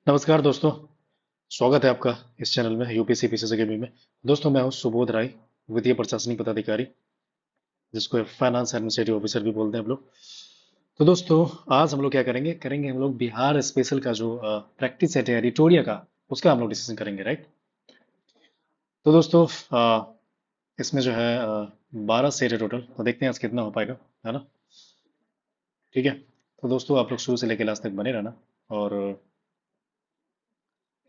नमस्कार दोस्तों। स्वागत है आपका इस चैनल में यूपीएससी पीसीएस अकेडमी में। दोस्तों मैं हूं सुबोध राय, वित्तीय प्रशासनिक पदाधिकारी, जिसको फाइनेंस एडमिनिस्ट्रेटिव ऑफिसर भी बोलते हैं हम लोग। तो दोस्तों आज हम लोग क्या करेंगे करेंगे हम लोग बिहार स्पेशल का जो प्रैक्टिस सेट है एडिटोरिया का, उसका हम लोग डिस्कशन करेंगे, राइट। तो दोस्तों इसमें जो है 12 सेट है टोटल, तो देखते हैं आज कितना हो पाएगा, है ना। ठीक है, तो दोस्तों आप लोग शुरू से लेकर लास्ट तक बने रहना। और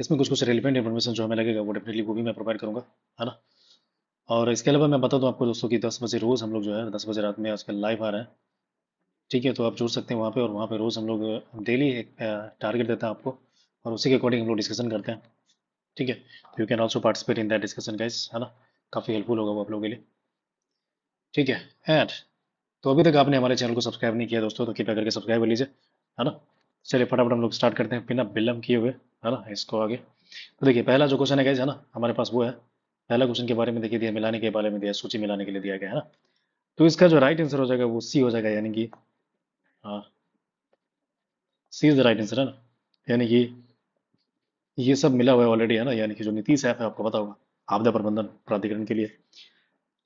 इसमें कुछ कुछ रेलिवेंट इन्फॉर्मेशन जो हमें लगेगा वो डेफिनेटली वो भी मैं प्रोवाइड करूंगा, है ना। और इसके अलावा मैं बता दूं आपको दोस्तों कि 10 बजे रोज हम लोग जो है 10 बजे रात में आजकल लाइव आ रहे हैं। ठीक है, तो आप जुड़ सकते हैं वहाँ पे, और वहाँ पे रोज हम लोग डेली एक टारगेट देता है आपको, और उसी के अकॉर्डिंग हम लोग डिस्कशन करते हैं। ठीक है, तो you can also participate in that discussion guys, है ना। काफ़ी हेल्पफुल होगा वो आप लोगों के लिए। ठीक है। एंड तो अभी तक आपने हमारे चैनल को सब्सक्राइब नहीं किया दोस्तों, तो कृपया करके सब्सक्राइब कर लीजिए, है ना। चलिए फटाफट हम लोग स्टार्ट करते हैं बिना विलम्ब किए हुए, है ना, इसको आगे। तो देखिए पहला जो क्वेश्चन है गाइस, है ना, हमारे पास वो है। पहला क्वेश्चन के बारे में देखिए दिया, मिलाने के बारे में दिया, सूची मिलाने के लिए दिया गया है ना। तो इसका जो राइट आंसर हो जाएगा वो सी हो जाएगा, यानी कि हाँ, सी इज द राइट आंसर, है ना। यानी कि ये सब मिला हुआ है ऑलरेडी, है ना। यानी कि जो नीतीश ऐप है आपको पता होगा, आपदा प्रबंधन प्राधिकरण के लिए।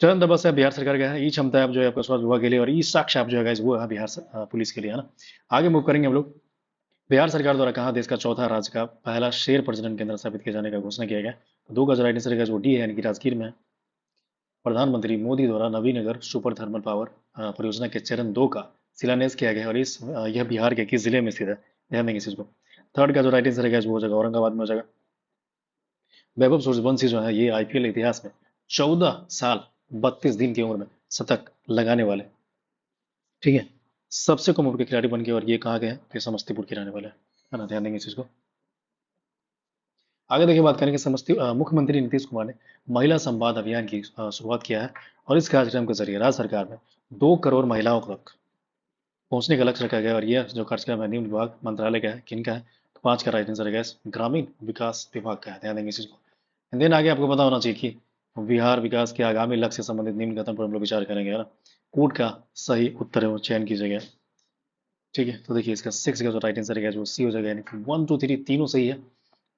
चरण दबा से बिहार सरकार का है, ई क्षमता ऐप जो है आपका स्वास्थ्य विभाग के लिए, और ई साक्ष्य ऐप जो है guys, वो है बिहार पुलिस के लिए, है ना। आगे मूव करेंगे हम लोग। बिहार सरकार द्वारा कहाँ देश का चौथा राज्य का पहला शेर प्रजनन केंद्र स्थापित किए जाने का घोषणा किया गया। दो का जो राइट आंसर है वो डी है, यानी कि राजगीर में है। प्रधानमंत्री मोदी द्वारा नवीनगर सुपर थर्मल पावर परियोजना के चरण 2 का शिलान्यास किया गया है, और यह बिहार के किस जिले में स्थित है, ध्यान देंगे इस चीज को। थर्ड का जो राइट आंसर है वो हो जाएगा औरंगाबाद में हो जाएगा। वैभव सूर्यवंशी जो है ये आईपीएल इतिहास में 14 साल 32 दिन की उम्र में शतक लगाने वाले, ठीक है, सबसे कम उम्र के खिलाड़ी बन गए, और ये कहा गया है कि समस्तीपुर के रहने वाले हैं, है ना, ध्यान देंगे इस चीज को। आगे देखिए बात करेंगे मुख्यमंत्री नीतीश कुमार ने महिला संवाद अभियान की शुरुआत किया है, और इस कार्यक्रम के जरिए राज्य सरकार में 2 करोड़ महिलाओं तक पहुंचने का लक्ष्य रखा गया है। और यह जो कार्यक्रम है निम्न विभाग मंत्रालय का है, किनका है, तो 5 का राइट आंसर है ग्रामीण विकास विभाग का है, ध्यान देंगे इस चीज को। देन आगे आपको पता होना चाहिए कि बिहार विकास के आगामी लक्ष्य से संबंधित निम्न कथन पर हम लोग विचार करेंगे, है ना। कूट का सही उत्तर है वो चयन कीजिएगा। ठीक है, तो देखिए इसका 6 का जो राइट आंसर है वो सी हो जाएगा, यानी कि 1 2 3 तीनों सही है।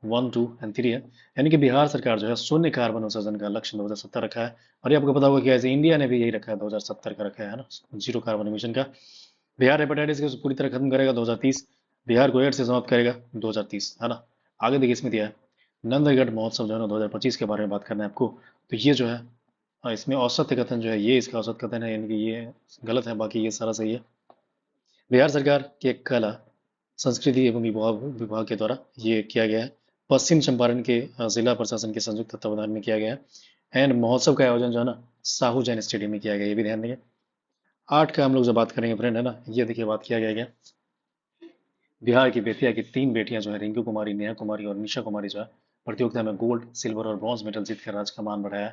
1 2 एंड 3 है। यानी कि बिहार सरकार जो है शून्य कार्बन उत्सर्जन का लक्ष्य 2070 रखा है। और ये आपको पता होगा कि ऐसे इंडिया ने भी यही रखा है, 2070 का रखा है ना, जीरो कार्बन एमिशन का। बिहार हेपेटाइटिस को पूरी तरह खत्म करेगा 2030। बिहार को एड्स से समाप्त करेगा 2030, है ना। आगे देखिए इसमें दिया है नंदगढ़ महोत्सव जो है ना 2025 के बारे में बात करना है आपको। तो ये जो है इसमें औसत कथन जो है, ये इसका औसत कथन है, यानी कि ये गलत है, बाकी ये सारा सही है। बिहार सरकार के कला संस्कृति एवं विभाग के द्वारा ये किया गया है। पश्चिम चंपारण के जिला प्रशासन के संयुक्त तत्वावधान में किया गया है। एंड महोत्सव का आयोजन जो है ना साहू जैन स्टेडियम में किया गया, ये भी ध्यान देंगे। 8 का हम लोग जो बात करेंगे फ्रेंड, है ना, ये देखिए बात किया गया है। बिहार की बेतिया की 3 बेटियां जो है रिंकू कुमारी, नेहा कुमारी और निशा कुमारी जो है प्रतियोगिता में गोल्ड, सिल्वर और ब्रॉन्ज मेडल जीतकर राज्य का मान बढ़ाया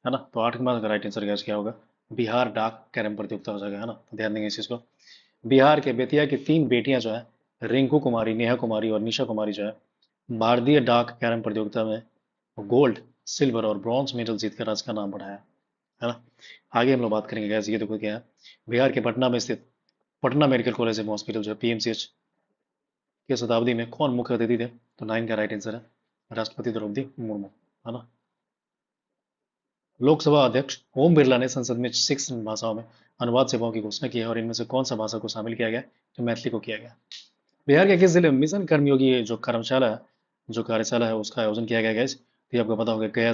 है ना। तो 8 के बाद राइट आंसर क्या होगा, बिहार डाक कैरम प्रतियोगिता हो जाएगा, है ना, तो ध्यान देंगे इस चीज को। बिहार के बेतिया की 3 बेटियां जो है रिंकू कुमारी, नेहा कुमारी और निशा कुमारी जो है भारतीय डाक कैरम प्रतियोगिता में गोल्ड, सिल्वर और ब्रॉन्ज मेडल जीतकर राज्य का नाम बढ़ाया, है ना। आगे हम लोग बात करेंगे गैस, ये देखो क्या है। बिहार के पटना में स्थित पटना मेडिकल कॉलेज एवं हॉस्पिटल जो है पीएमसीएच के शताब्दी में कौन मुख्य अतिथि थे, तो 9 का राइट आंसर है राष्ट्रपति द्रौपदी मुर्मू, है ना। लोकसभा अध्यक्ष ओम बिरला ने संसद में 6 भाषाओं में अनुवाद सेवाओं की घोषणा की है, और इनमें से कौन सा भाषा को शामिल किया गया, तो मैथिली को किया गया। बिहार के किस जिले में मिशन कर्मयोगी जो कर्मशाला है, जो कार्यशाला है उसका आयोजन किया गया है, तो ये आपको पता होगा गया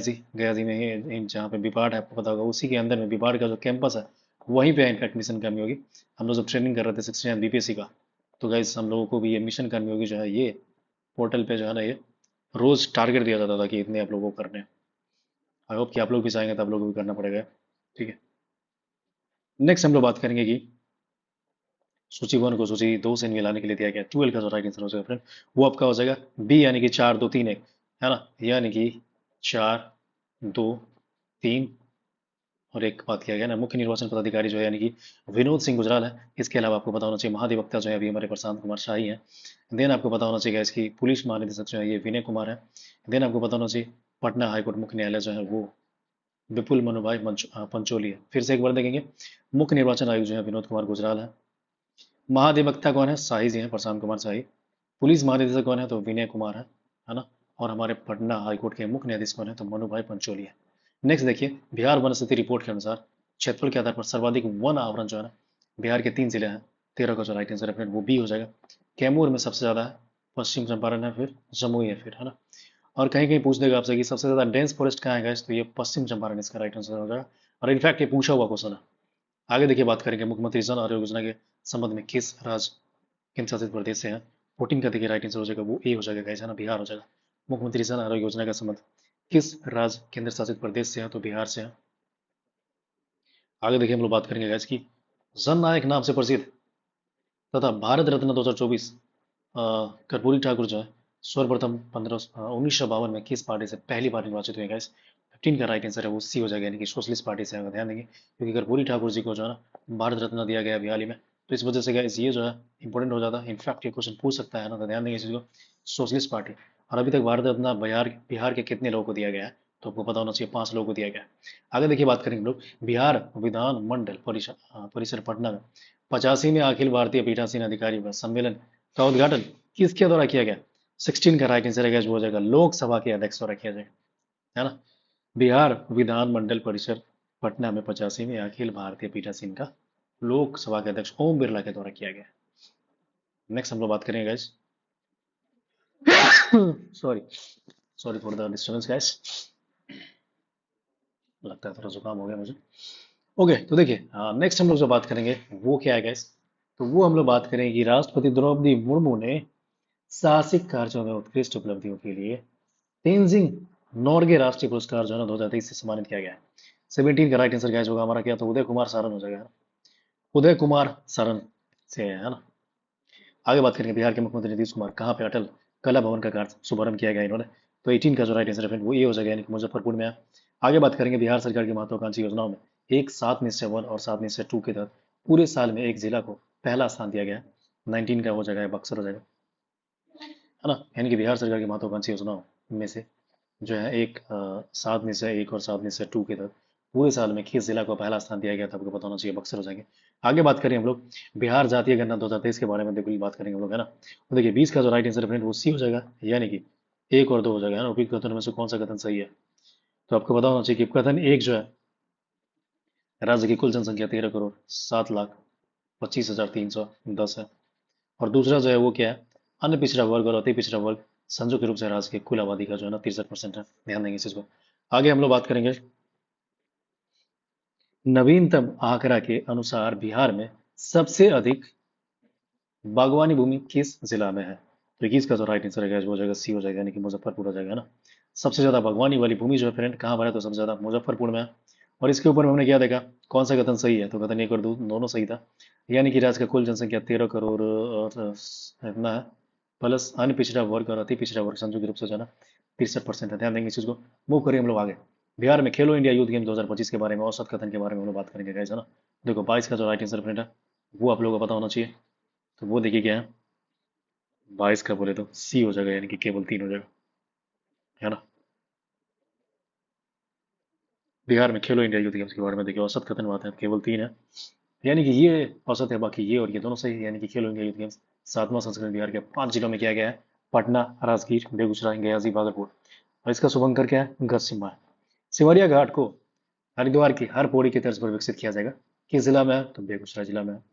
जी में ही, जहाँ पे बिपाड है आपको पता होगा, उसी के अंदर में बिपाड का जो कैंपस है वहीं पे इनफैक्ट मिशन कर्मयोगी। हम लोग जब ट्रेनिंग कर रहे थे 69 बीपीएससी का, तो गाइस हम लोगों को भी ये मिशन कर्मयोगी जो है ये पोर्टल पे जो है ना ये रोज टारगेट दिया जाता था कि इतने आप लोगों को करने हैं। आई होप कि आप लोग भी चाहेंगे तो आप लोगों को भी करना पड़ेगा। ठीक है, नेक्स्ट हम लोग बात करेंगे कि सूची 1 को सूची 2 से मिलाने के लिए दिया गया 12 का जो राइट आंसर हो जाएगा फ्रेंड, वो आपका हो जाएगा बी, यानी कि 4 2 3 1, है ना। यानी कि 4 2 3 और एक बात किया गया ना, मुख्य निर्वाचन पदाधिकारी जो है यानी कि विनोद सिंह गुजराल है। इसके अलावा आपको पता होना चाहिए महाधिवक्ता जो है अभी हमारे प्रशांत कुमार शाही है। देन आपको पता होना चाहिए इसकी पुलिस महानिदेशक जो है ये विनय कुमार है। देन आपको पता होना चाहिए पटना हाईकोर्ट मुख्य न्यायालय जो है वो विपुल मनुभाई पंचोली है। फिर से एक बार देखेंगे, मुख्य निर्वाचन आयुक्त जो है विनोद कुमार गुजराल है। महाधिवक्ता कौन है, शाही जी हैं, प्रशांत कुमार शाही। पुलिस महानिदेशक कौन है? तो विनय कुमार है ना। और हमारे पटना हाईकोर्ट के मुख्य न्यायाधीश कौन है? तो मनु भाई पंचोली है। नेक्स्ट देखिए, बिहार वन स्थिति रिपोर्ट के अनुसार क्षेत्रफल के आधार पर सर्वाधिक वन आवरण जो है ना, बिहार के 3 जिले हैं। 13 का जो राइट आंसर है फ्रेंड वो बी हो जाएगा। कैमूर में सबसे ज्यादा है, पश्चिम चंपारण है, फिर जमुई है, फिर है ना। और कहीं कहीं पूछ देगा आपसे कि सबसे ज्यादा डेंस फॉरेस्ट कहाँ है guys? तो ये पश्चिम चंपारण इसका राइट आंसर हो जाएगा। और इनफैक्ट ये पूछा हुआ क्वेश्चन है। आगे देखिए, बात करेंगे मुख्यमंत्री जन आरोग्य योजना के संबंध में किस राज्य केंद्र शासित प्रदेश से है? 14 का देखिए राइट आंसर हो जाएगा, वो ए हो जाएगा गाइस, है ना, बिहार हो जाएगा। मुख्यमंत्री जन आरोग्य योजना का संबंध किस राज्य केंद्र शासित प्रदेश से है? तो बिहार से है। आगे देखिए हम लोग बात करेंगे गाइस की जन नायक नाम से प्रसिद्ध तथा भारत रत्न 2024 कर्पूरी ठाकुर जो है सर्वप्रथम 1952 में किस पार्टी से पहली बार निर्वाचित हुए गाइस? 15 का राइट आंसर है वो सी हो जाएगा, यानी कि सोशलिस्ट पार्टी से। अगर ध्यान देंगे, क्योंकि कर्पूरी ठाकुर जी को जो है ना भारत रत्न दिया गया अभी हाल ही में, तो इस वजह से गाइस ये जो है इंपॉर्टेंट हो जाता है। इनफैक्ट ये क्वेश्चन पूछ सकता है ना, तो ध्यान देंगे इस चीज को। Socialist party. और अभी तक भारत रत्न बिहार बिहार के कितने लोगों को दिया गया है? तो आपको पता होना चाहिए, 5 लोगों को दिया गया है। आगे देखिए, बात करेंगे हम लोग बिहार विधान मंडल परिसर पटना में 85वें अखिल भारतीय पीठासीन अधिकारी सम्मेलन का उद्घाटन किसके द्वारा किया गया? 16 का राइट आंसर है guys, वो हो जाएगा लोकसभा के अध्यक्ष द्वारा किया जाएगा, है ना। बिहार विधान मंडल परिसर पटना में 85वें अखिल भारतीय पीठासीन का लोकसभा के अध्यक्ष ओम बिरला के द्वारा किया गया। नेक्स्ट हम लोग बात करेंगे guys, sorry sorry for the disturbance guys, लगता है थोड़ा जुकाम हो गया मुझे। ओके, तो देखिए नेक्स्ट हम लोग जो बात करेंगे वो क्या है गाइस? तो वो हम लोग बात करेंगे कि राष्ट्रपति द्रौपदी मुर्मू ने साहसिक कार्यों में उत्कृष्ट उपलब्धियों के लिए तेंजिंग नोर्गे राष्ट्रीय पुरस्कार जो है ना 2023 से सम्मानित किया गया है। 17 का राइट आंसर गाइस होगा हमारा क्या? तो उदय कुमार सारन हो जाएगा। उदय कुमार सारन से है ना। आगे बात करेंगे, बिहार के मुख्यमंत्री नीतीश कुमार कहाँ पे अटल कला भवन का कार्य शुभारंभ किया गया इन्होंने? तो 18 का जो राइट आंसर है वो ये हो जाएगा, यानी कि मुजफ्फरपुर में है। आगे बात करेंगे बिहार सरकार की महत्वाकांक्षी योजनाओं में एक 7/1 और 7/2 के तहत पूरे साल में एक जिला को पहला स्थान दिया गया है। 19 का हो जाएगा, बक्सर हो जाएगा, है ना। यानी कि बिहार सरकार की महत्वाकांक्षी योजनाओं में से जो है एक 7/1 और 7/2 के तहत पूरे साल में किस जिला को पहला स्थान दिया गया था? आपको पता होना चाहिए, बक्सर हो जाएंगे। आगे बात करें हम लोग बिहार जातीय गणना 2023 के बारे में, देखो बात करेंगे हम लोग, है ना। तो देखिए 20 का जो राइट आंसर फ्रेंड वो सी हो जाएगा, यानी कि 1 और 2 हो जाएगा, है ना। उपयुक्त कथनों में से कौन सा कथन सही है? तो आपको पता होना चाहिए कि कथन एक जो है, राज्य की कुल जनसंख्या 13,07,25,310 है। और दूसरा जो है वो क्या है? अन्य पिछड़ा वर्ग और अति पिछड़ा वर्ग संयुक्त रूप से राज्य की कुल आबादी का जो है ना 63% है। ध्यान देंगे इस चीज को। आगे हम लोग बात करेंगे, नवीनतम आंकड़ा के अनुसार बिहार में सबसे अधिक बागवानी भूमि किस जिला में है? तो 21 का जो राइट आंसर है वो हो जाएगा सी हो जाएगा, यानी कि मुजफ्फरपुर हो जाएगा, है ना। सबसे ज्यादा बागवानी वाली भूमि जो है फ्रेंड कहाँ पर है? तो सबसे ज्यादा मुजफ्फरपुर में है। और इसके ऊपर में हमने क्या देखा, कौन सा कथन सही है? तो कथन 1 और 2 दोनों सही था, यानी कि राज्य का कुल जनसंख्या 13 करोड़ और इतना है, प्लस अन्य पिछड़ा वर्ग और अति पिछड़ा वर्ग संयुक्त रूप से जो है ना 63% है। ध्यान देंगे इस चीज को। मूव करिए हम लोग आगे, बिहार में खेलो इंडिया यूथ गेम 2025 के बारे में औसत कथन के बारे में हम लोग बात करेंगे गाइस, है ना। देखो 22 का जो राइट आंसर फ्रेंड है वो आप लोगों को पता होना चाहिए। तो वो देखिए क्या है, 22 का बोले तो सी हो जाएगा, यानी कि केवल 3 हो जाएगा, है ना। बिहार में खेलो इंडिया यूथ गेम्स के बारे में देखिए औसत कथन बात है केवल 3 है, यानी कि ये औसत है, बाकी ये और ये दोनों सही है। यानी कि खेलो इंडिया यूथ गेम्स 7वां संस्करण बिहार के 5 जिलों में किया गया है, पटना, राजगीर, बेगूसराय, गयाजी, भागलपुर। और इसका शुभंकर क्या है? गढ़ है। सिमरिया घाट को हरिद्वार की हर पौड़ी की तर्ज पर विकसित किया जाएगा, किस जिला में है? तो बेगूसराय जिला में है।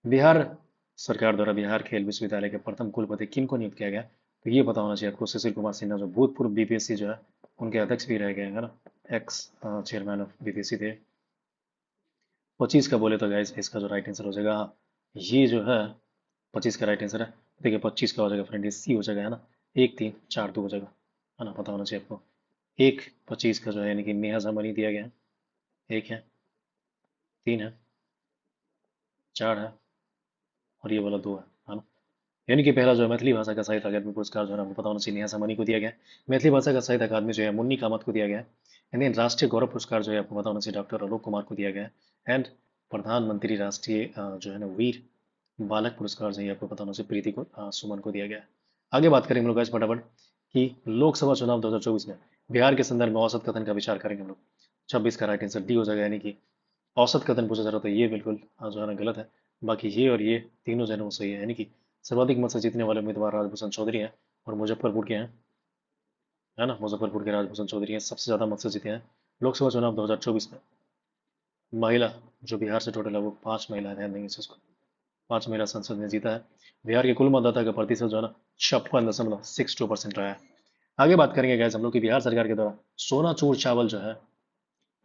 बिहार सरकार द्वारा बिहार खेल विश्वविद्यालय के प्रथम कुलपति किन को नियुक्त किया गया? तो ये पता होना चाहिए आपको, सुशील कुमार सिन्हा जो भूतपूर्व बीपीएससी जो है उनके अध्यक्ष भी रह गए हैं, है ना। एक्स चेयरमैन ऑफ बीपीएससी थे। 25 का बोले तो गाइस इसका जो राइट आंसर हो जाएगा, ये जो है 25 का राइट आंसर है। देखिए 25 का हो जाएगा फ्रेंड, ये सी हो जाएगा, है ना। 1 3 4 2 हो जाएगा, है ना, पता होना चाहिए आपको। 1 25 का जो है यानी कि नेहा जमानी दिया गया है, 1 है, 3 है, 4 है, और ये वाला 2 है ना। यानी कि पहला जो है मैथिली भाषा का साहित्य अकादमी पुरस्कार जो है ना वो पता होना चाहिए नेहा सामानी को दिया गया है। मैथिली भाषा का साहित्य अकादमी जो है मुन्नी कामत को दिया गया है। एंड देन राष्ट्रीय गौरव पुरस्कार जो है आपको पता होना चाहिए डॉक्टर आलोक कुमार को दिया गया है। एंड प्रधानमंत्री राष्ट्रीय जो है ना वीर बालक पुरस्कार जो है आपको पता होना चाहिए प्रीति को सुमन को दिया गया है। आगे बात करेंगे हम लोग आज फटाफट कि लोकसभा चुनाव 2024 में बिहार के संदर्भ में औसत कथन का विचार करेंगे हम लोग। 26 का राइट आंसर डी हो जाएगा, यानी कि औसत कथन पूछा जा रहा था, ये बिल्कुल जो है ना गलत है। बाकी ये और ये तीनों जो है ना वो सही है, यानी कि सर्वाधिक मत से जीतने वाले उम्मीदवार राजभूषण चौधरी हैं और मुजफ्फरपुर के हैं, है ना, मुजफ्फरपुर के राजभूषण चौधरी हैं, सबसे ज़्यादा मत से जीते हैं। लोकसभा चुनाव 2024 में महिला जो बिहार से टोटल है वो 5 महिला, ध्यान देंगे इस चीज़ को, 5 महिला संसद में जीता है। बिहार के कुल मतदाता का प्रतिशत जो है ना 56.62% रहा है। आगे बात करेंगे गैस हम लोग की बिहार सरकार के द्वारा सोना चूर चावल जो है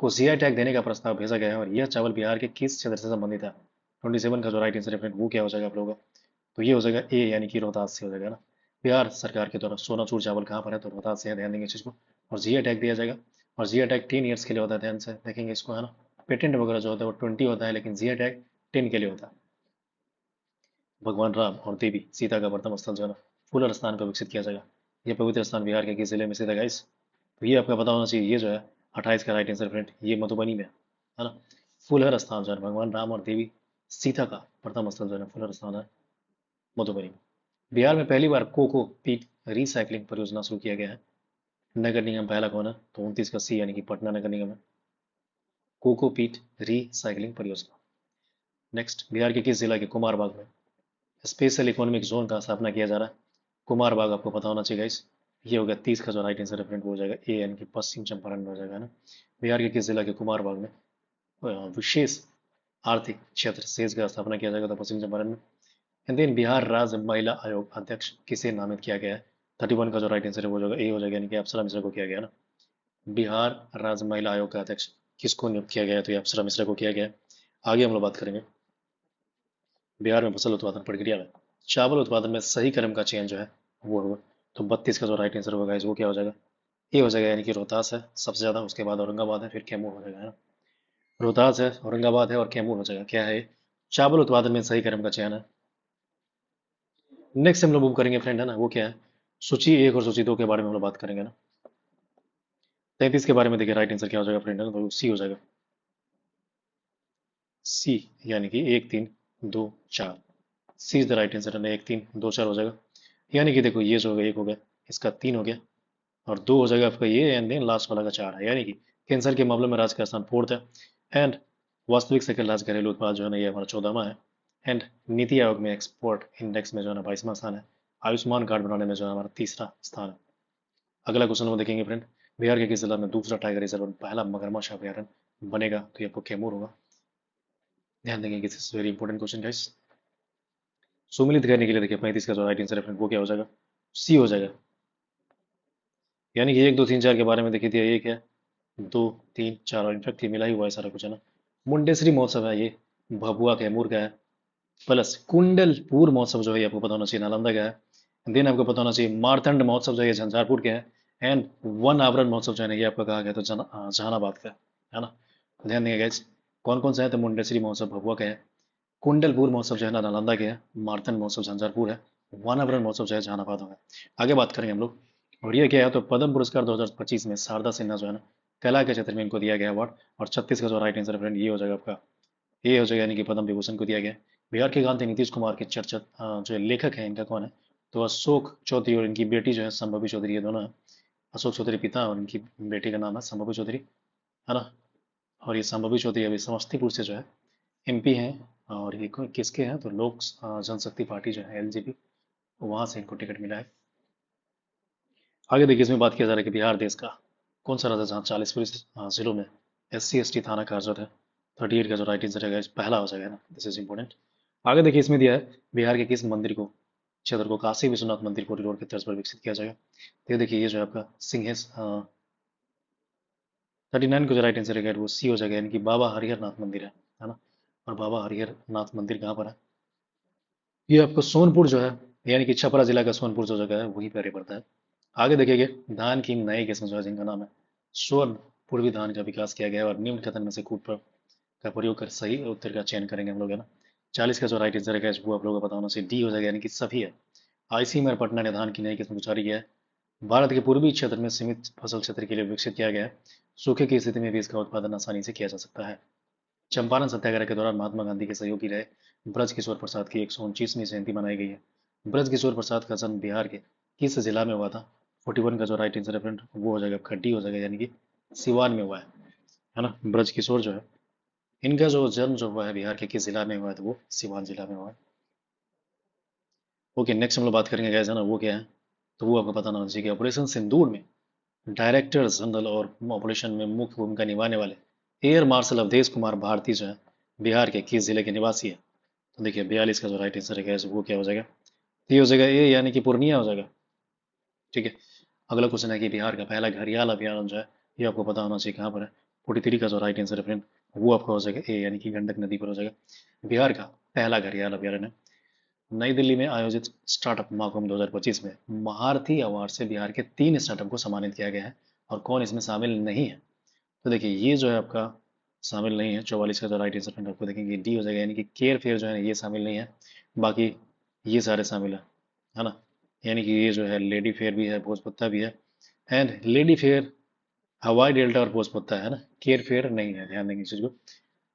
को जीआई टैग देने का प्रस्ताव भेजा गया है, और यह चावल बिहार के किस क्षेत्र से संबंधित है? 27 का जो राइट आंसर है फ्रेंड वो क्या हो जाएगा आप लोगों का? तो ये हो जाएगा ए, यानी कि रोहतास से हो जाएगा ना। बिहार सरकार के द्वारा सोनाचूर चावल कहाँ पर है? तो रोहतास से है, ध्यान देंगे इस चीज़ को। और जीआई टैग दिया जाएगा, और जीआई टैग 10 ईयर्स के लिए होता है, ध्यान से देखेंगे इसको, है ना। पेटेंट वगैरह जो होता है वो 20 होता है, लेकिन जीआई टैग 10 के लिए होता है। भगवान राम और देवी सीता का प्रथम स्थल जो है ना फूलर स्थान पर विकसित किया जाएगा। यह पवित्र स्थान बिहार के किस जिले में स्थित है गाइस? तो ये आपका पता होना चाहिए, ये जो है 28 का राइट आंसर फ्रेंड, ये मधुबनी में है ना। फुलहर स्थान जो है भगवान राम और देवी सीता का प्रथम स्थल जो है फुलहर स्थान है मधुबनी में। बिहार में पहली बार कोको पीट रिसाइकलिंग परियोजना शुरू किया गया है। नगर निगम पहला कौन है? तो 29 का सी, यानी कि पटना नगर निगम है, कोको पीट रिसाइकलिंग परियोजना। नेक्स्ट, बिहार के किस जिला के कुमारबाग में स्पेशल इकोनॉमिक जोन का स्थापना किया जा रहा है? कुमारबाग आपको पता होना चाहिए गाइस। ये हो गया 30 का जो राइट आंसर फ्रेंड हो जाएगा ए, यानी कि पश्चिम चंपारण में हो जाएगा ना। बिहार के किस जिला के कुमारबाग में विशेष आर्थिक क्षेत्र सेज का स्थापना किया जाएगा? तो पश्चिम चंपारण में। एंड देन बिहार राज्य महिला आयोग अध्यक्ष किसे नामित किया गया है? 31 का जो राइट आंसर है वो जाएगा ए हो जाएगा, यानी कि अप्सरा मिश्रा को किया गया ना। बिहार राज्य महिला आयोग का अध्यक्ष किसको नियुक्त किया गया है? तो ये अप्सरा मिश्रा को किया गया है। आगे हम लोग बात करेंगे बिहार में फसल उत्पादन प्रक्रिया में चावल उत्पादन में सही क्रम का चयन जो है वो होगा। तो 32 का जो राइट आंसर होगा वो क्या हो जाएगा? ए हो जाएगा, यानी कि रोहतास है सबसे ज्यादा, उसके बाद औरंगाबाद है, फिर कैमूर हो जाएगा, है ना। रोहतास है, औरंगाबाद है और कैमूर हो जाएगा। क्या है ये? चावल उत्पादन में सही क्रम का चयन है। नेक्स्ट हम लोग मूव करेंगे फ्रेंड, है ना, वो क्या है? सूची 1 और सूची 2 के बारे में हम लोग बात करेंगे ना। 33 के बारे में देखिए राइट आंसर क्या हो जाएगा फ्रेंड, है ना, तो सी हो जाएगा, सी, यानी कि 1 3 2 4। C is the right answer, है ना, 1 3 2 4 हो जाएगा। यानी कि देखो ये जो होगा 1 हो गया, इसका 3 हो गया, और 2 हो जाएगा आपका ये, एंड देन लास्ट वाला का 4 है। यानी कि कैंसर के मामले में राज्य का स्थान 4th है, एंड वास्तविक सकल राज्य घरेलू उत्पाद जो है ना ये हमारा 14वां है, एंड नीति आयोग में एक्सपोर्ट इंडेक्स में जो है ना 22वां स्थान है। आयुष्मान कार्ड बनाने में जो है हमारा 3रा स्थान है। अगला क्वेश्चन वो देखेंगे फ्रेंड, बिहार के किस जिला में दूसरा टाइगर रिजर्व और पहला मगरमच्छ अभयारण्य बनेगा? तो ये आपको कैमूर होगा, ध्यान देंगे कि this is very important question guys. सुमिलित करने के लिए देखिए 35 का जो राइट आंसर है फ्रेंड वो क्या हो जाएगा? सी हो जाएगा, यानी कि 1 2 3 4 के बारे में देखिए दिया 1 है 2 3 4, और इनफैक्ट ये मिला ही हुआ है सारा कुछ, है ना। मुंडेश्वरी महोत्सव है ये, भभुआ कैमूर का है। प्लस कुंडलपुर महोत्सव जो है ये आपको पता होना चाहिए नालंदा का है। देन आपको पता होना चाहिए मारतंड महोत्सव जो है ये झंझारपुर के हैं। एंड वन आवरण महोत्सव जो है ना ये आपका कहा गया तो जहानाबाद का है ना। तो ध्यान देंगे गाइस, कौन कौन सा है? तो मुंडेश्वरी महोत्सव भभुआ का है, कुंडलपुर महोत्सव जो है ना नालंदा के है, मारतंड महोत्सव झंझारपुर है, वनावरण महोत्सव जो है जहानाबाद होगा। आगे बात करेंगे हम लोग, और ये क्या है? तो पद्म पुरस्कार 2025 में शारदा सिन्हा जो है ना कला के क्षेत्र में इनको दिया गया अवार्ड। और 36 का जो राइट आंसर फ्रेंड ये हो जाएगा आपका, ये हो जाएगा, यानी कि पद्म विभूषण को दिया गया। बिहार के गांधी नीतीश कुमार के चर्चित जो लेखक हैं इनका कौन है? तो अशोक चौधरी और इनकी बेटी जो है संभवी चौधरी, ये दोनों है। अशोक चौधरी पिता और इनकी बेटी का नाम है संभवी चौधरी, है ना। और ये संभवी चौधरी अभी समस्तीपुर से जो है एमपी हैं, और ये किसके हैं? तो लोक जनशक्ति पार्टी जो है एलजेपी, वहां से इनको टिकट मिला है। आगे देखिए इसमें बात किया जा रहा है कि बिहार देश का कौन सा राज्य जहाँ 40 पुलिस जिलों में SC ST थाना कार्यरत है? 38 का जो राइट आंसर है पहला हो जाएगा ना, दिस इज इंपॉर्टेंट। आगे देखिए इसमें दिया है बिहार के किस मंदिर को क्षेत्र को काशी विश्वनाथ मंदिर कॉरिडोर के तर्ज पर विकसित किया जाएगा? तो ये देखिए ये जो है आपका सिंहेश 39 का जो राइट आंसर है वो सी हो जाएगा, यानी कि बाबा हरिहर नाथ मंदिर है ना। और बाबा हरिहर नाथ मंदिर कहाँ पर है? ये आपको सोनपुर जो है, यानी कि छपरा जिला का सोनपुर जो जगह है वहीं पर पड़ता है। आगे देखेंगे धान की नई किस्म जो है जिनका नाम है स्वर्ण पूर्वी धान का विकास किया गया है, और निम्न कथन में से कूट पर का प्रयोग कर सही उत्तर का चयन करेंगे हम लोग, है ना। 40 का जो राइट आंसर है वो आप लोगों को पता होना चाहिए, डी हो जाएगा, यानी कि सभी है। ICMR पटना ने धान की नई किस्म को जारी किया है। भारत के पूर्वी क्षेत्र में सीमित फसल क्षेत्र के लिए विकसित किया गया है। सूखे की स्थिति में भी इसका उत्पादन आसानी से किया जा सकता है। चंपारण सत्याग्रह के दौरान महात्मा गांधी के सहयोगी रहे ब्रज किशोर प्रसाद की 129वीं जयंती मनाई गई है। ब्रज किशोर प्रसाद का जन्म बिहार के किस जिला में हुआ था? 41 का जो राइट आंसर है फ्रेंड वो हो जाएगा आपका डी हो जाएगा, यानी कि सिवान में हुआ है ना। ब्रज किशोर जो है इनका जो जन्म जो हुआ है बिहार के किस जिला में हुआ है? तो वो सिवान जिला में हुआ है। ओके, नेक्स्ट हम लोग बात करेंगे गैस, है ना, वो क्या है, तो वो आपको पता होना चाहिए कि ऑपरेशन सिंदूर में डायरेक्टर जनरल और ऑपरेशन में मुख्य भूमिका निभाने वाले एयर मार्शल अवधेश कुमार भारती जो है बिहार के किस जिले के निवासी है। तो देखिए 42 का जो राइट आंसर है गैस वो क्या हो जाएगा, तो ये हो जाएगा ए, यानी कि पूर्णिया हो जाएगा। ठीक है। अगला क्वेश्चन है कि बिहार का पहला घड़ियाल अभियान जो है ये आपको पता होना चाहिए कहाँ पर है। 43 का जो राइट आंसर है फ्रेंड वो आपका हो जाएगा ए, यानी कि गंडक नदी पर हो जाएगा। बिहार का पहला घड़ियाल अभ्यारण्य है नई दिल्ली में आयोजित स्टार्टअप महाकुंभ 2025 में महारथी अवार्ड से बिहार के 3 स्टार्टअप को सम्मानित किया गया है और कौन इसमें शामिल नहीं है। तो देखिए ये जो है आपका शामिल नहीं है। 44 का जो राइट आंसर फ्रेंड आपको देखेंगे डी हो जाएगा, यानी कि केयर फेयर जो है ये शामिल नहीं है। बाकी ये सारे शामिल है ना। यानी कि ये जो है लेडी फेयर भी है, भोजपुत्ता भी है, एंड लेडी फेयर हवाई डेल्टा और भोजपुत्ता है ना। केयर फेयर नहीं है, ध्यान देंगे इस चीज को।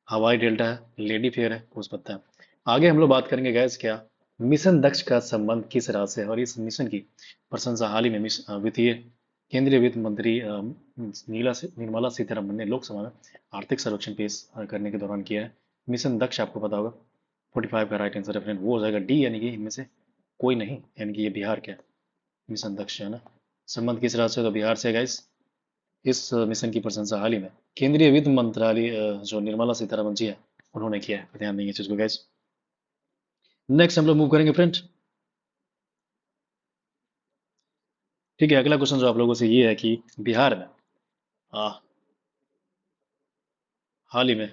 हवाई डेल्टा है, लेडी फेयर है, भोजपुत्ता है। आगे हम लोग बात करेंगे गैस क्या, मिशन दक्ष का संबंध किस राज्य से है, और इस मिशन की प्रशंसा हाल ही में वित्तीय केंद्रीय वित्त मंत्री निर्मला सीतारमण ने लोकसभा में आर्थिक सर्वेक्षण पेश करने के दौरान किया है। मिशन दक्ष आपको पता होगा। 45 का राइट आंसर है फ्रेंड वो हो जाएगा डी, यानी कि इनमें से कोई नहीं, यानी कि ये बिहार का है। मिशन दक्ष है ना। संबंध किस राज्य से, तो बिहार से गाइस। इस मिशन की प्रशंसा हाल ही में केंद्रीय वित्त मंत्रालय जो निर्मला सीतारमण जी है उन्होंने किया है, तो ध्यान देंगे इस चीज को गाइस। नेक्स्ट हम लोग मूव करेंगे फ्रेंड। ठीक है, अगला क्वेश्चन जो आप लोगों से ये है कि बिहार में आ, हाल ही में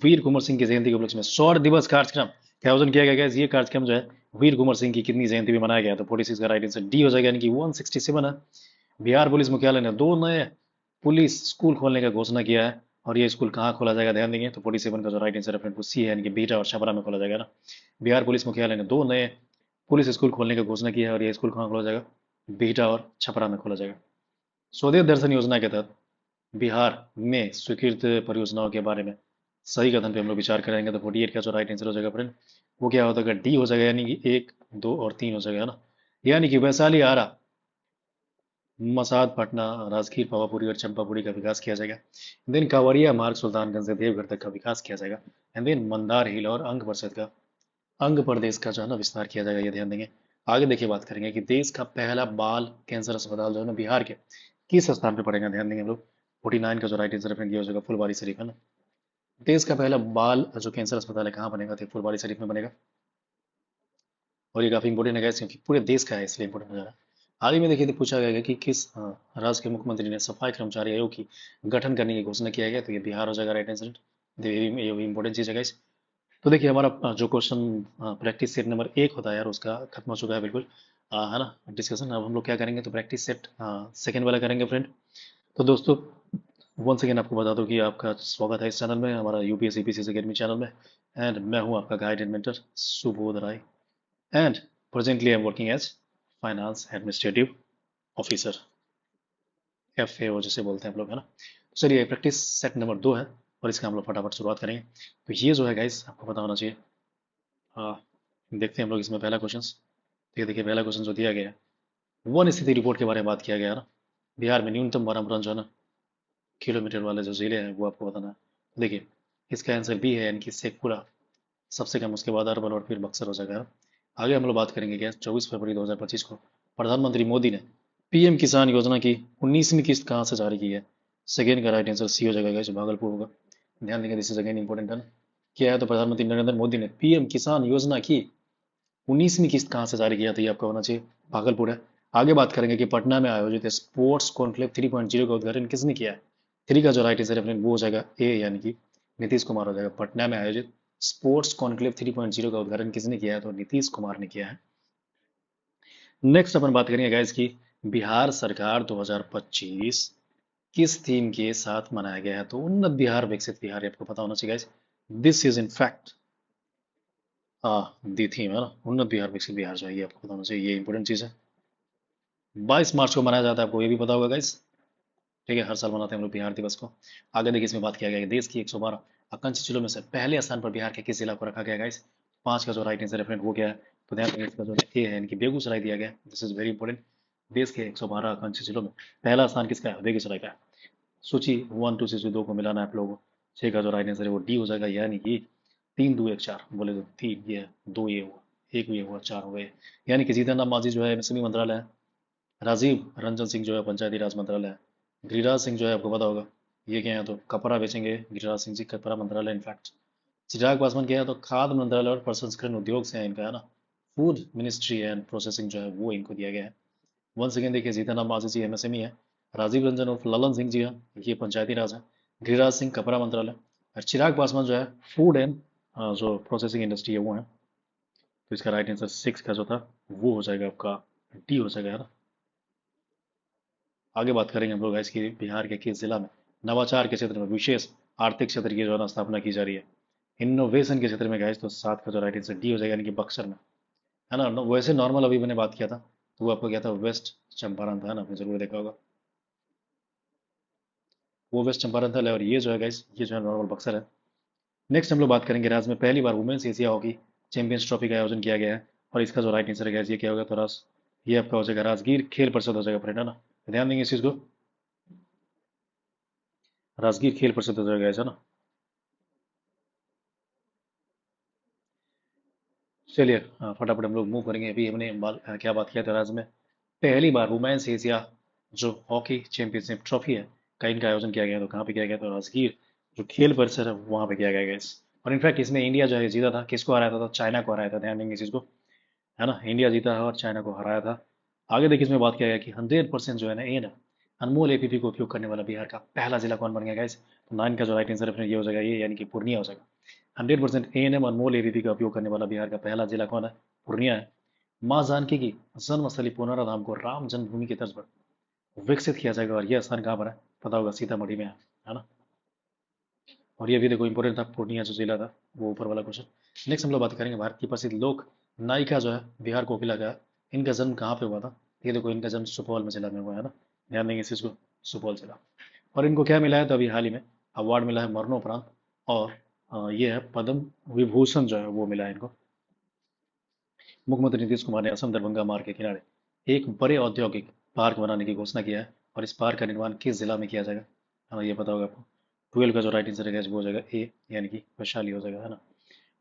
वीर कुंवर सिंह की जयंती के उपलक्ष्य में 100 दिवस कार्यक्रम का आयोजन किया गया है। ये कार्यक्रम जो है वीर कुंवर सिंह की कितनी जयंती में मनाया गया, तो 46 का राइट आंसर डी हो जाएगा, यानी कि 167 है। बिहार पुलिस मुख्यालय ने 2 नए पुलिस स्कूल खोलने का घोषणा किया है, और ये स्कूल कहाँ खोला जाएगा ध्यान देंगे, तो 47 का जो राइट आंसर है फ्रेंड वो सी है, यानी कि बीटा और छपरा में खोला जाएगा ना। बिहार पुलिस मुख्यालय ने 2 नए पुलिस स्कूल खोलने का घोषणा किया है, और ये स्कूल कहाँ खोला जाएगा, बीटा और छपरा में खोला जाएगा। स्वदेश दर्शन योजना के तहत बिहार में स्वीकृत परियोजनाओं के बारे में सही कथन पे हम लोग विचार करेंगे, तो 48 का जो राइट आंसर हो जाएगा फ्रेंड वो क्या हो जाएगा, डी हो जाएगा, यानी कि 1, 2 और 3 हो जाएगा, है ना। यानी कि वैशाली, आरा, मसाद, पटना, राजगीर, पावापुरी और चंपापुरी का विकास किया जाएगा। देन कांवरिया मार्ग सुल्तानगंज से देवघर तक का विकास किया जाएगा। एंड देन मंदार हिल और अंग प्रदेश का जो है ना विस्तार किया जाएगा, ये ध्यान देंगे। आगे देखिए बात करेंगे कि देश का पहला बाल कैंसर अस्पताल जो है ना बिहार के किस स्थान पे पड़ेगा, ध्यान देंगे हम लोग। 49 का जो राइट आंसर है ये हो जाएगा फुलवारी शरीफ, है ना। देश का पहला बाल जो कैंसर अस्पताल है कहाँ बनेगा, तो फुलवारी शरीफ में बनेगा। और ये काफी इंपोर्टेंट है guys, क्योंकि पूरे देश का है इसलिए इंपोर्टेंट हो जा रहा है। हाल ही में देखिए तो पूछा गया है कि किस राज्य के मुख्यमंत्री ने सफाई कर्मचारी आयोग की गठन करने की घोषणा किया गया, तो ये बिहार हो जाएगा राइट आंसर। ये भी इंपॉर्टेंट चीज है guys। तो देखिए हमारा जो क्वेश्चन प्रैक्टिस सेट नंबर 1 होता है यार उसका खत्म हो चुका है बिल्कुल, है ना डिस्कशन। अब हम लोग क्या करेंगे, तो प्रैक्टिस सेट सेकेंड वाला करेंगे फ्रेंड। तो दोस्तों वंस अगेन आपको बता दूं कि आपका स्वागत है इस चैनल में, हमारा यूपीएससी पीसीएस अकेडमी चैनल में। एंड मैं हूं आपका guide and mentor Subodh Rai, and presently I'm working as finance administrative officer, FAO जिसे बोलते हैं हम लोग, है ना। तो चलिए प्रैक्टिस सेट नंबर 2 है और इसका हम लोग फटाफट शुरुआत करेंगे। तो ये जो है गाइस आपको पता होना चाहिए। देखते हैं हम लोग इसमें पहला क्वेश्चन। तो ये देखिए पहला क्वेश्चन जो दिया गया है वन स्थिति रिपोर्ट के बारे में बात किया गया है ना। बिहार में न्यूनतम वनांतरण जो है ना किलोमीटर वाले जो जिले हैं वो आपको बताना है। देखिए इसका आंसर बी है, यानी कि शेखपुरा सबसे कम, उसके बाद अरवल और फिर बक्सर हो जाएगा। आगे हम लोग बात करेंगे क्या, 24 फरवरी 2025 को प्रधानमंत्री मोदी ने पीएम किसान योजना की 19वीं किस्त कहाँ से जारी की है। सेकेंड का राइट आंसर सी हो जाएगा, जो भागलपुर होगा। ध्यान देंगे, दिस इज अगेन इंपॉर्टेंट है ना। क्या है, तो प्रधानमंत्री नरेंद्र मोदी ने पीएम किसान योजना की 19वीं किस्त कहाँ से जारी किया, तो ये आपका होना चाहिए भागलपुर है। आगे बात करेंगे कि पटना में आयोजित स्पोर्ट्स कॉन्क्लेव 3.0 का उद्घाटन किसने किया है। 3 का जो राइट आंसर है वो हो जाएगा ए, यानी कि नीतीश कुमार हो जाएगा। पटना में आयोजित स्पोर्ट्स कॉन्क्लेव 3.0 का उद्घाटन किसने किया है, तो नीतीश कुमार ने किया है। नेक्स्ट अपन बात करेंगे गाइस की बिहार सरकार 2025 किस थीम के साथ मनाया गया है, तो उन्नत बिहार विकसित बिहार, ये आपको पता होना चाहिए guys. This is in fact the theme, है ना। उन्नत बिहार विकसित बिहार जो है ये आपको पता होना चाहिए, ये इंपॉर्टेंट चीज है। 22 मार्च को मनाया जाता है, आपको ये भी पता होगा गाइस। ठीक है, हर साल मनाते हैं हम लोग बिहार दिवस को। आगे देखिए इसमें बात किया गया है कि देश की 112 आकांक्षी जिलों में से पहले स्थान पर बिहार के किस जिला को रखा गया गाइस। 5 का जो राइट आंसर है वो क्या है, तो ध्यान रखिए इसका जो ए है, यानी कि बेगूसराय दिया गया है। This is very important. देश के 112 आकांक्षी जिलों में पहला स्थान किसका है, बेगूसराय का है। सूची 1 2 से 2 को मिलाना है आप लोगों को। 6 का जो राइट आंसर है वो डी हो जाएगा, यानी कि 3 2 1 4 बोले तो 3 ये 2 ये हुआ एक भी हुआ, चार हो गए। यानी कि जीतन राम मांझी जो है एमएसएमई मंत्रालय है, राजीव रंजन सिंह जो है पंचायती राज मंत्रालय है, गिरिराज सिंह जो है आपको पता होगा ये क्या है, तो कपड़ा बेचेंगे गिरिराज सिंह जी, कपड़ा मंत्रालय इनफैक्ट। चिराग पासवान क्या है, तो खाद्य मंत्रालय और प्रसंस्करण उद्योग से है इनका, है ना। फूड मिनिस्ट्री एंड प्रोसेसिंग जो है वो इनको दिया गया है। वन सेकेंड देखिए, जीतन राम मांझी जी एमएसएमई है, राजीव रंजन और ललन सिंह जी है, ये पंचायती राज है, गिरिराज सिंह कपड़ा मंत्रालय, और चिराग पासवान जो है फूड एंड जो प्रोसेसिंग इंडस्ट्री है वो है। तो इसका राइट आंसर सिक्स का जो था वो हो जाएगा आपका डी हो जाएगा, है ना। आगे बात करेंगे हम लोग इसकी, बिहार के किस जिला में नवाचार के क्षेत्र में विशेष आर्थिक क्षेत्र की जो है ना स्थापना की जा रही है, इनोवेशन के क्षेत्र में गाइस, तो सात का जो राइट आंसर डी हो जाएगा, यानी कि बक्सर में, है ना। वैसे नॉर्मल अभी मैंने बात किया था तो वो आपको क्या था, वेस्ट चंपारण था, है ना, आपने जरूर देखा होगा, वो वेस्ट चंपारण था, और ये जो है गाइस ये जो है नॉर्मल बक्सर है। नेक्स्ट हम लोग बात करेंगे, राज्य में पहली बार women's Asia hockey champions trophy का आयोजन किया गया है, और इसका जो राइट आंसर है गाइस ये क्या होगा, तो ये आपका हो जाएगा राजगीर खेल परिषद हो जाएगा फ्रेंड, है ना। ध्यान देंगे इस चीज को, राजगीर खेल परिषद हो जाएगा ऐसा ना। चलिए फटाफट हम लोग मूव करेंगे। अभी हमने क्या बात किया था, राज्य में पहली बार वुमेन्स एशिया जो हॉकी चैंपियनशिप ट्रॉफी है का इनका आयोजन किया गया, तो कहाँ पे किया गया, तो राजगीर जो खेल परिसर है वहाँ पे किया गया इस। और इनफैक्ट इसमें इंडिया जो है जीता था, किसको हराया था, तो चाइना को हराया था, ध्यान देंगे इस चीज को, है ना। इंडिया जीता है और चाइना को हराया था। आगे देखिए इसमें बात किया गया कि 100% जो है ना एन अनमोल एपीपी को उपयोग करने वाला बिहार का पहला जिला कौन बन गया गाइस, तो नाइन का जो राइट आंसर है ये हो जाएगा, ये यानी कि पूर्णिया हो जाएगा। 100% अनमोल एपीपी का उपयोग करने वाला बिहार का पहला जिला कौन है, पूर्णिया है। माँ जानकी की जन्मस्थली पुनरा धाम को राम जन्मभूमि की तर्ज पर विकसित किया जाएगा, और यह स्थान कहाँ पर है, पता होगा सीतामढ़ी में है ना। और ये भी देखो इंपॉर्टेंट था, पूर्णिया जो जिला था वो ऊपर वाला क्वेश्चन। नेक्स्ट हम लोग बात करेंगे भारत की प्रसिद्ध लोक नायिका जो है बिहार कोकिला का, इनका जन्म कहाँ पे हुआ था, ये देखो इनका जन्म सुपौल में जिला में हुआ है ना, ध्यान देंगे इस चीज को, सुपौल जिला। और इनको क्या मिला है, तो अभी हाल ही में अवार्ड मिला है मरणोपरांत, और ये है पद्म विभूषण जो है वो मिला है इनको। मुख्यमंत्री नीतीश कुमार ने असम दरभंगा मार्ग के किनारे एक बड़े औद्योगिक पार्क बनाने की घोषणा किया है, और इस पार्क का निर्माण किस जिला में किया जाएगा, हाँ ये पता होगा आपको। 12 का जो राइट आंसर है वो हो जाएगा ए, यानी कि वैशाली हो जाएगा, है ना।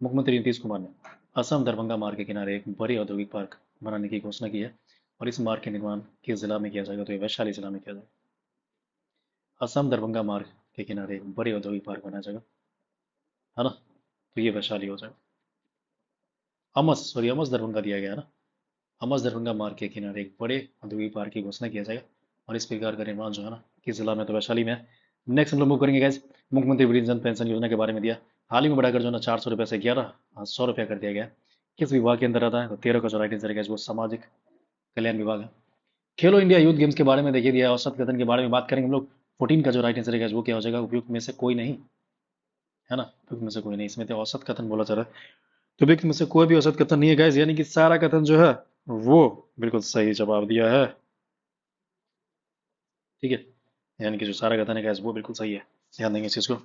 मुख्यमंत्री नीतीश कुमार ने असम दरभंगा मार्ग के किनारे एक बड़े औद्योगिक पार्क बनाने की घोषणा की है, और इस मार्ग के निर्माण किस जिला में किया जाएगा, तो ये वैशाली जिला में किया जाएगा। असम दरभंगा मार्ग के किनारे एक बड़े औद्योगिक पार्क बनाया जाएगा, है ना, तो ये वैशाली हो जाएगा। अमस दरभंगा दिया गया है ना, अमस दरभंगा मार्ग के किनारे एक बड़े औद्योगिक पार्क की घोषणा किया जाएगा, और इस प्रकार का निर्माण जो है ना किस जिला में, तो वैशाली में है। नेक्स्ट हम लोग मूव करेंगे गैस, मुख्यमंत्री वृद्धजन पेंशन योजना के बारे में दिया, हाल ही में बढ़ाकर जो है ना 400 रुपये से 1100 रुपया कर दिया गया। किस विभाग के अंदर आता है, तो 13 का जो राइट आंसर है वो सामाजिक कल्याण विभाग है। खेलो इंडिया यूथ गेम्स के बारे में देखिए दिया, औसत कथन के बारे में बात करेंगे हम लोग। 14 का जो राइट आंसर है वो क्या हो जाएगा, उपयुक्त में से कोई नहीं, है ना, उपयुक्त में से कोई नहीं, इसमें तो औसत कथन बोला जा रहा है, तो उपयुक्त में से कोई भी औसत कथन नहीं है गाइस, यानी कि सारा कथन जो है वो बिल्कुल सही जवाब दिया है, ठीक है। यानी कि जो सारा कथन है गाइस वो बिल्कुल सही है, ध्यान देंगे इस चीज को।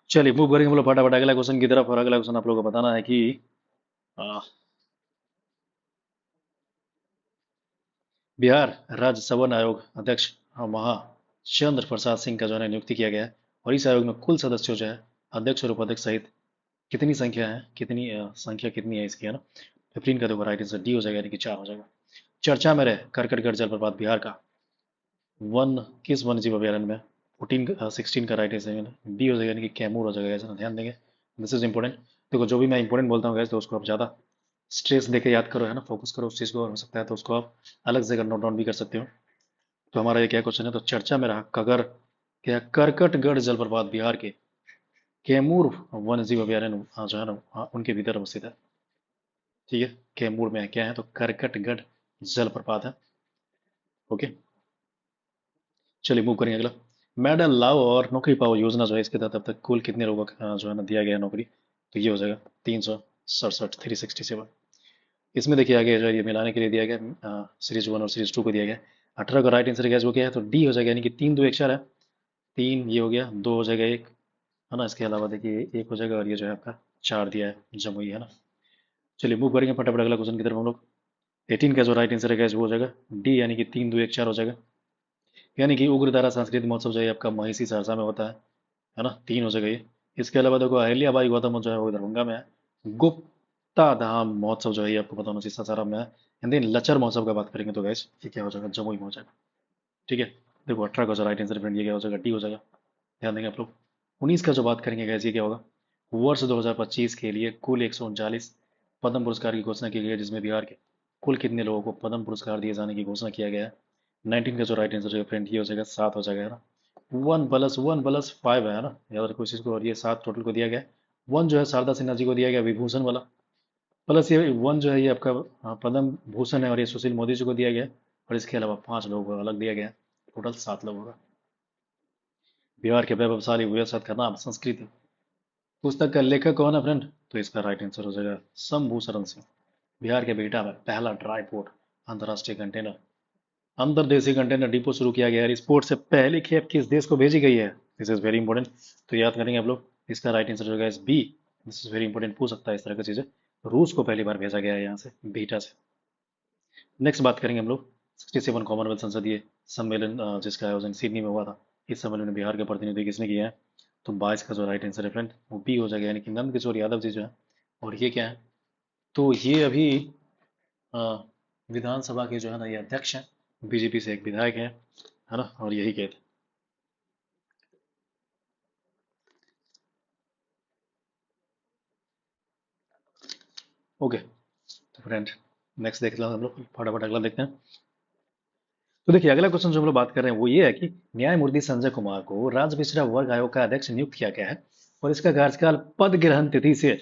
चलिए मूव करेंगे हम लोग फटाफट अगला क्वेश्चन की तरफ, और अगला क्वेश्चन आप लोगों को बताना है कि आ, बिहार राज्य सवन आयोग अध्यक्ष महाचंद्र प्रसाद सिंह का जो है नियुक्ति किया गया है, और इस आयोग में कुल सदस्यों जो है अध्यक्ष और उपाध्यक्ष सहित कितनी संख्या है, संख्या कितनी है इसकी, है ना। 15 का देखो राइट आंसर डी हो जाएगा, यानी कि 4 हो जाएगा। चर्चा में रहे करकटगढ़ जलप्रपात बिहार का वन किस वन्य जीव अभयारण्य में, 16 का राइट आंसर बी हो जाएगा, यानी कि कैमूर हो जाएगा, ऐसा ध्यान देंगे, दिस इज इंपॉर्टेंट। देखो जो भी मैं इंपॉर्टेंट बोलता हूँ तो उसको आप ज़्यादा स्ट्रेस देके याद करो, है ना, फोकस करो उस चीज़ को, और हो सकता है तो उसको आप अलग जगह नोट डाउन भी कर सकते हो। तो हमारा ये क्या क्वेश्चन है, तो चर्चा में रहा कगर क्या करकटगढ़ जलप्रपात बिहार के कैमूर वन्य जीव अभयारण्य जो है ना उनके भीतर अवस्थित है, ठीक है। कैमूर में क्या है, तो करकटगढ़ जलप्रपात है, ओके। चलिए मूव करेंगे अगला, मेडल लाओ और नौकरी पाओ योजना जो है इसके तहत अब तक कुल कितने लोगों को जो है ना दिया गया है नौकरी, तो ये हो जाएगा 367, 367। इसमें देखिए आगे जो है ये मिलाने के लिए दिया गया, सीरीज 1 और सीरीज 2 को दिया गया। 18 का राइट आंसर क्या है, वो क्या है, तो डी हो जाएगा, यानी कि 3 2 1 4 है, 3 ये हो गया, 2 हो जाएगा एक, है ना। इसके अलावा देखिए एक हो जाएगा, और ये जो है आपका 4 दिया है जमुई, है ना। चलिए मूव करेंगे फटाफट अगला क्वेश्चन की तरफ हम लोग। 18 का जो राइट आंसर है वो हो जाएगा डी, यानी कि 3 2 1 4 हो जाएगा। यानी कि उग्रतारा सांस्कृतिक महोत्सव जो है आपका महिषी सहरसा में होता है ना, 3 हो जाएगा ये। इसके अलावा देखो अहिल्याबाई गौतम जो है वो दरभंगा में है। गुप्ता सप्ताह धाम महोत्सव जो है ये आपको पता होना चाहिए सासाराम में है। एंड देन लचर महोत्सव का बात करेंगे तो गैस ये क्या हो जाएगा, जमुई में हो जाएगा। ठीक है, देखो 18 का जो राइट आंसर फ्रेंड ये क्या हो जाएगा, डी हो जाएगा। ध्यान देंगे आप लोग। 19 का जो बात करेंगे गैस ये क्या होगा, वर्ष 2025 के लिए कुल 139 पद्म पुरस्कार की घोषणा की गई है, जिसमें बिहार के कुल कितने लोगों को पद्म पुरस्कार दिए जाने की घोषणा किया गया है। 19 का जो राइट आंसर है फ्रेंड ये हो जाएगा 7 हो जाएगा, है ना। 1+1+5 है ना, याद रखो इस चीज को। और ये 7 टोटल को दिया गया है। 1 जो है शारदा सिन्हा जी को दिया गया विभूषण वाला, प्लस ये 1 जो है ये आपका पद्म भूषण है और ये सुशील मोदी जी को दिया गया है। और इसके अलावा 5 लोगों को अलग दिया गया है, टोटल 7 लोगों का। बिहार के वैभवशाली विरासत का नाम संस्कृति पुस्तक का लेखक कौन है फ्रेंड, तो इसका राइट आंसर हो जाएगा शंभू शरण सिंह। बिहार के बिहटा में पहला ड्राई पोर्ट अंतर्राष्ट्रीय कंटेनर अंतर्देशीय कंटेनर डिपो शुरू किया गया है। इस पोर्ट से पहली खेप किस देश को भेजी गई है, दिस इज वेरी इंपॉर्टेंट। तो याद करेंगे आप लोग, इसका राइट आंसर होगा इस B. This is very important, पूछ सकता है इस तरह की चीजें। रूस को पहली बार भेजा गया है यहाँ से, बीटा से। नेक्स्ट बात करेंगे हम लोग 67 कॉमनवेल्थ संसदीय सम्मेलन जिसका आयोजन सिडनी में हुआ था। इस सम्मेलन में बिहार का प्रतिनिधि किसने किया है, तो 22 का जो राइट आंसर है फ्रेंड वो बी हो जाएगा, यानी कि नंद किशोर यादव जी जो है। और ये क्या है, तो ये अभी अ, विधानसभा के जो है ना ये अध्यक्ष हैं, बीजेपी से एक विधायक है ना, और यही कहते हैं। ओके, तो फ्रेंड नेक्स्ट देख लो हम लोग, फटाफट अगला देखते हैं। तो देखिए अगला क्वेश्चन जो हम लोग बात कर रहे हैं वो ये है कि न्यायमूर्ति संजय कुमार को राज्य पिछड़ा वर्ग आयोग का अध्यक्ष नियुक्त किया गया है और इसका कार्यकाल पद ग्रहण तिथि से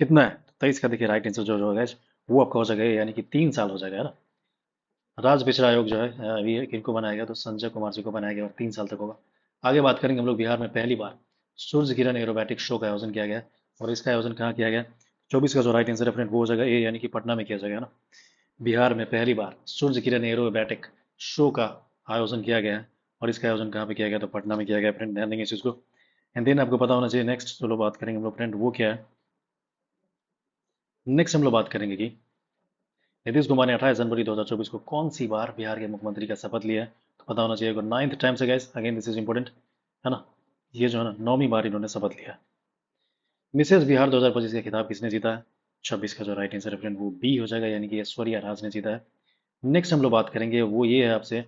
कितना है। 23 का देखिए राइट आंसर जो होगा वो आपका हो जाएगा, यानी कि 3 साल हो जाएगा, है ना। राज्य पिछड़ा आयोग जो है अभी किनको बनाया गया, तो संजय कुमार जी को बनाया गया और 3 साल तक होगा। आगे बात करेंगे हम लोग, बिहार में पहली बार सूर्य किरण एरोबैटिक शो का आयोजन किया गया है और इसका आयोजन कहाँ किया गया। 24 का जो राइट आंसर है फ्रेंड वो हो जाएगा ए, यानी कि पटना में किया जाएगा ना। बिहार में पहली बार सूर्य किरण एरोबैटिक शो का आयोजन किया गया है और इसका आयोजन कहाँ पे किया गया, तो पटना में किया गया फ्रेंड, ध्यान देंगे इस चीज को। एंड देन आपको पता होना चाहिए नेक्स्ट जो लोग बात करेंगे हम लोग फ्रेंड वो क्या है। नेक्स्ट हम लोग बात करेंगे कि नीतीश कुमार ने 28 जनवरी 2024 को कौन सी बार बिहार के मुख्यमंत्री का शपथ लिया है, तो पता होना चाहिए 9th टाइम से gas, again this is important, है ना। ये जो है ना 9वीं बार इन्होंने शपथ लिया है। मिसेस बिहार 2025 का खिताब किसने जीता है, 26 का जो राइट आंसर है फ्रेंड वो बी हो जाएगा, यानी कि ऐश्वर्या राज ने जीता है। नेक्स्ट हम लोग बात करेंगे वो ये है आपसे,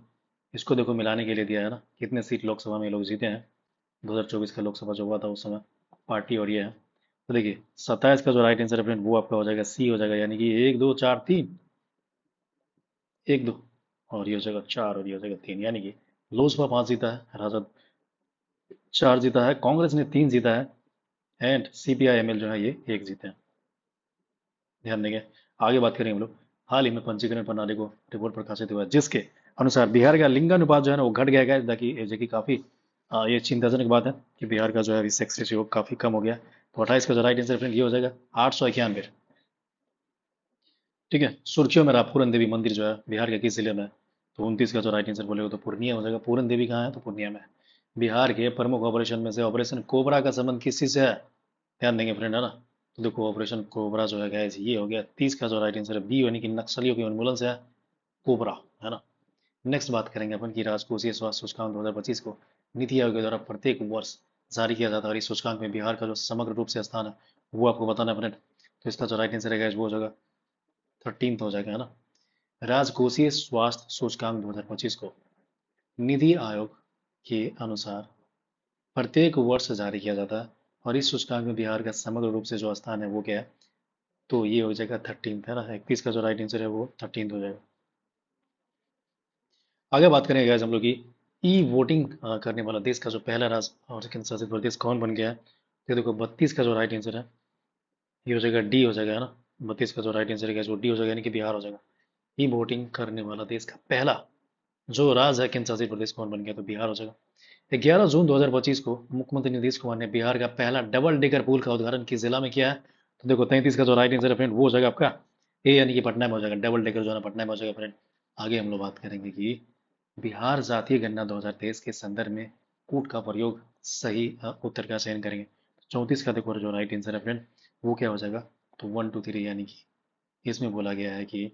इसको देखो मिलाने के लिए दिया है ना, कितने सीट लोकसभा में ये लोग जीते हैं 2024 का लोकसभा जो हुआ था उस समय, पार्टी और ये है। तो देखिए 27 का जो राइट आंसर है फ्रेंड वो आपका हो जाएगा सी हो जाएगा, यानी कि 1 2 4 3, 1 2, और ये हो जाएगा 4 और ये हो जाएगा 3, यानी कि लोजपा 5 जीता है, राजद 4 जीता है, कांग्रेस ने 3 जीता है एंड CPI-ML जो है ये 1 जीते हैं। ध्यान देंगे। आगे बात करें हम लोग, हाल ही में पंजीकरण प्रणाली को रिपोर्ट प्रकाशित हुआ है जिसके अनुसार बिहार का लिंगानुपात जो है ना वो घट गया है, ताकि जो कि काफी ये चिंताजनक बात है कि बिहार का जो है अभी सेक्स रेशियो काफी कम हो गया। तो 28 का जो राइट आंसर फ्रेंड ये हो जाएगा 891। ठीक है, सुर्खियों में रहा पूरन देवी मंदिर जो है बिहार के किस जिले में है? तो 29 का जो राइट आंसर बोलेगा तो पूर्णिया हो जाएगा। पूरन देवी कहाँ है, तो पूर्णिया में है। बिहार के प्रमुख ऑपरेशन में से ऑपरेशन कोबरा का संबंध किस चीज से है, ध्यान देंगे फ्रेंड, है ना। तो देखो ऑपरेशन कोबरा जो है गाइस ये हो गया 30 का जो राइट आंसर है बी, यानी कि नक्सलियों के उन्मूलन से है कोबरा, है ना। नेक्स्ट बात करेंगे अपन की राजकोषीय स्वास्थ्य सूचकांक 2025 को नीति आयोग के द्वारा प्रत्येक वर्ष जारी किया जाता है और इस सूचकांक में बिहार का जो समग्र रूप से स्थान है वो आपको बताना है फ्रेंड। तो इसका जो राइट आंसर है वो हो जाएगा 13th हो जाएगा, है ना। राजकोषीय स्वास्थ्य सूचकांक 2025 को निधि आयोग के अनुसार प्रत्येक वर्ष जारी किया जाता है और इस सूचकांक में बिहार का समग्र रूप से जो स्थान है वो क्या है, तो ये हो जाएगा 13th, है ना। 31 का जो राइट आंसर है वो 13th हो जाएगा। आगे बात करेंगे guys हम लोग की ई वोटिंग करने वाला देश का जो पहला राज्य और केंद्र शासित प्रदेश कौन बन गया है। तो देखो 32 का जो राइट आंसर है ये हो जाएगा डी हो जाएगा, है ना। 32 का जो राइट आंसर है वो डी हो जाएगा, यानी कि बिहार हो जाएगा। ई वोटिंग करने वाला देश का पहला जो राज्य है केंद्र शासित प्रदेश कौन बन गया, तो बिहार हो जाएगा। 11 जून 2025 को मुख्यमंत्री नीतीश कुमार ने बिहार का पहला डबल डेकर पुल का उद्घाटन किस जिला में किया है। तो देखो 33 का जो राइट आंसर है फ्रेंड वो हो जाएगा आपका ए, यानी कि पटना में हो जाएगा। डबल डेकर जो है ना पटना में हो जाएगा फ्रेंड। आगे हम लोग बात करेंगे कि बिहार जातीय गणना 2023 के संदर्भ में कूट का प्रयोग सही उत्तर का चयन करेंगे। 34 का देखो जो राइट आंसर है फ्रेंड वो क्या हो जाएगा, तो 1 2 3, यानी कि इसमें बोला गया है कि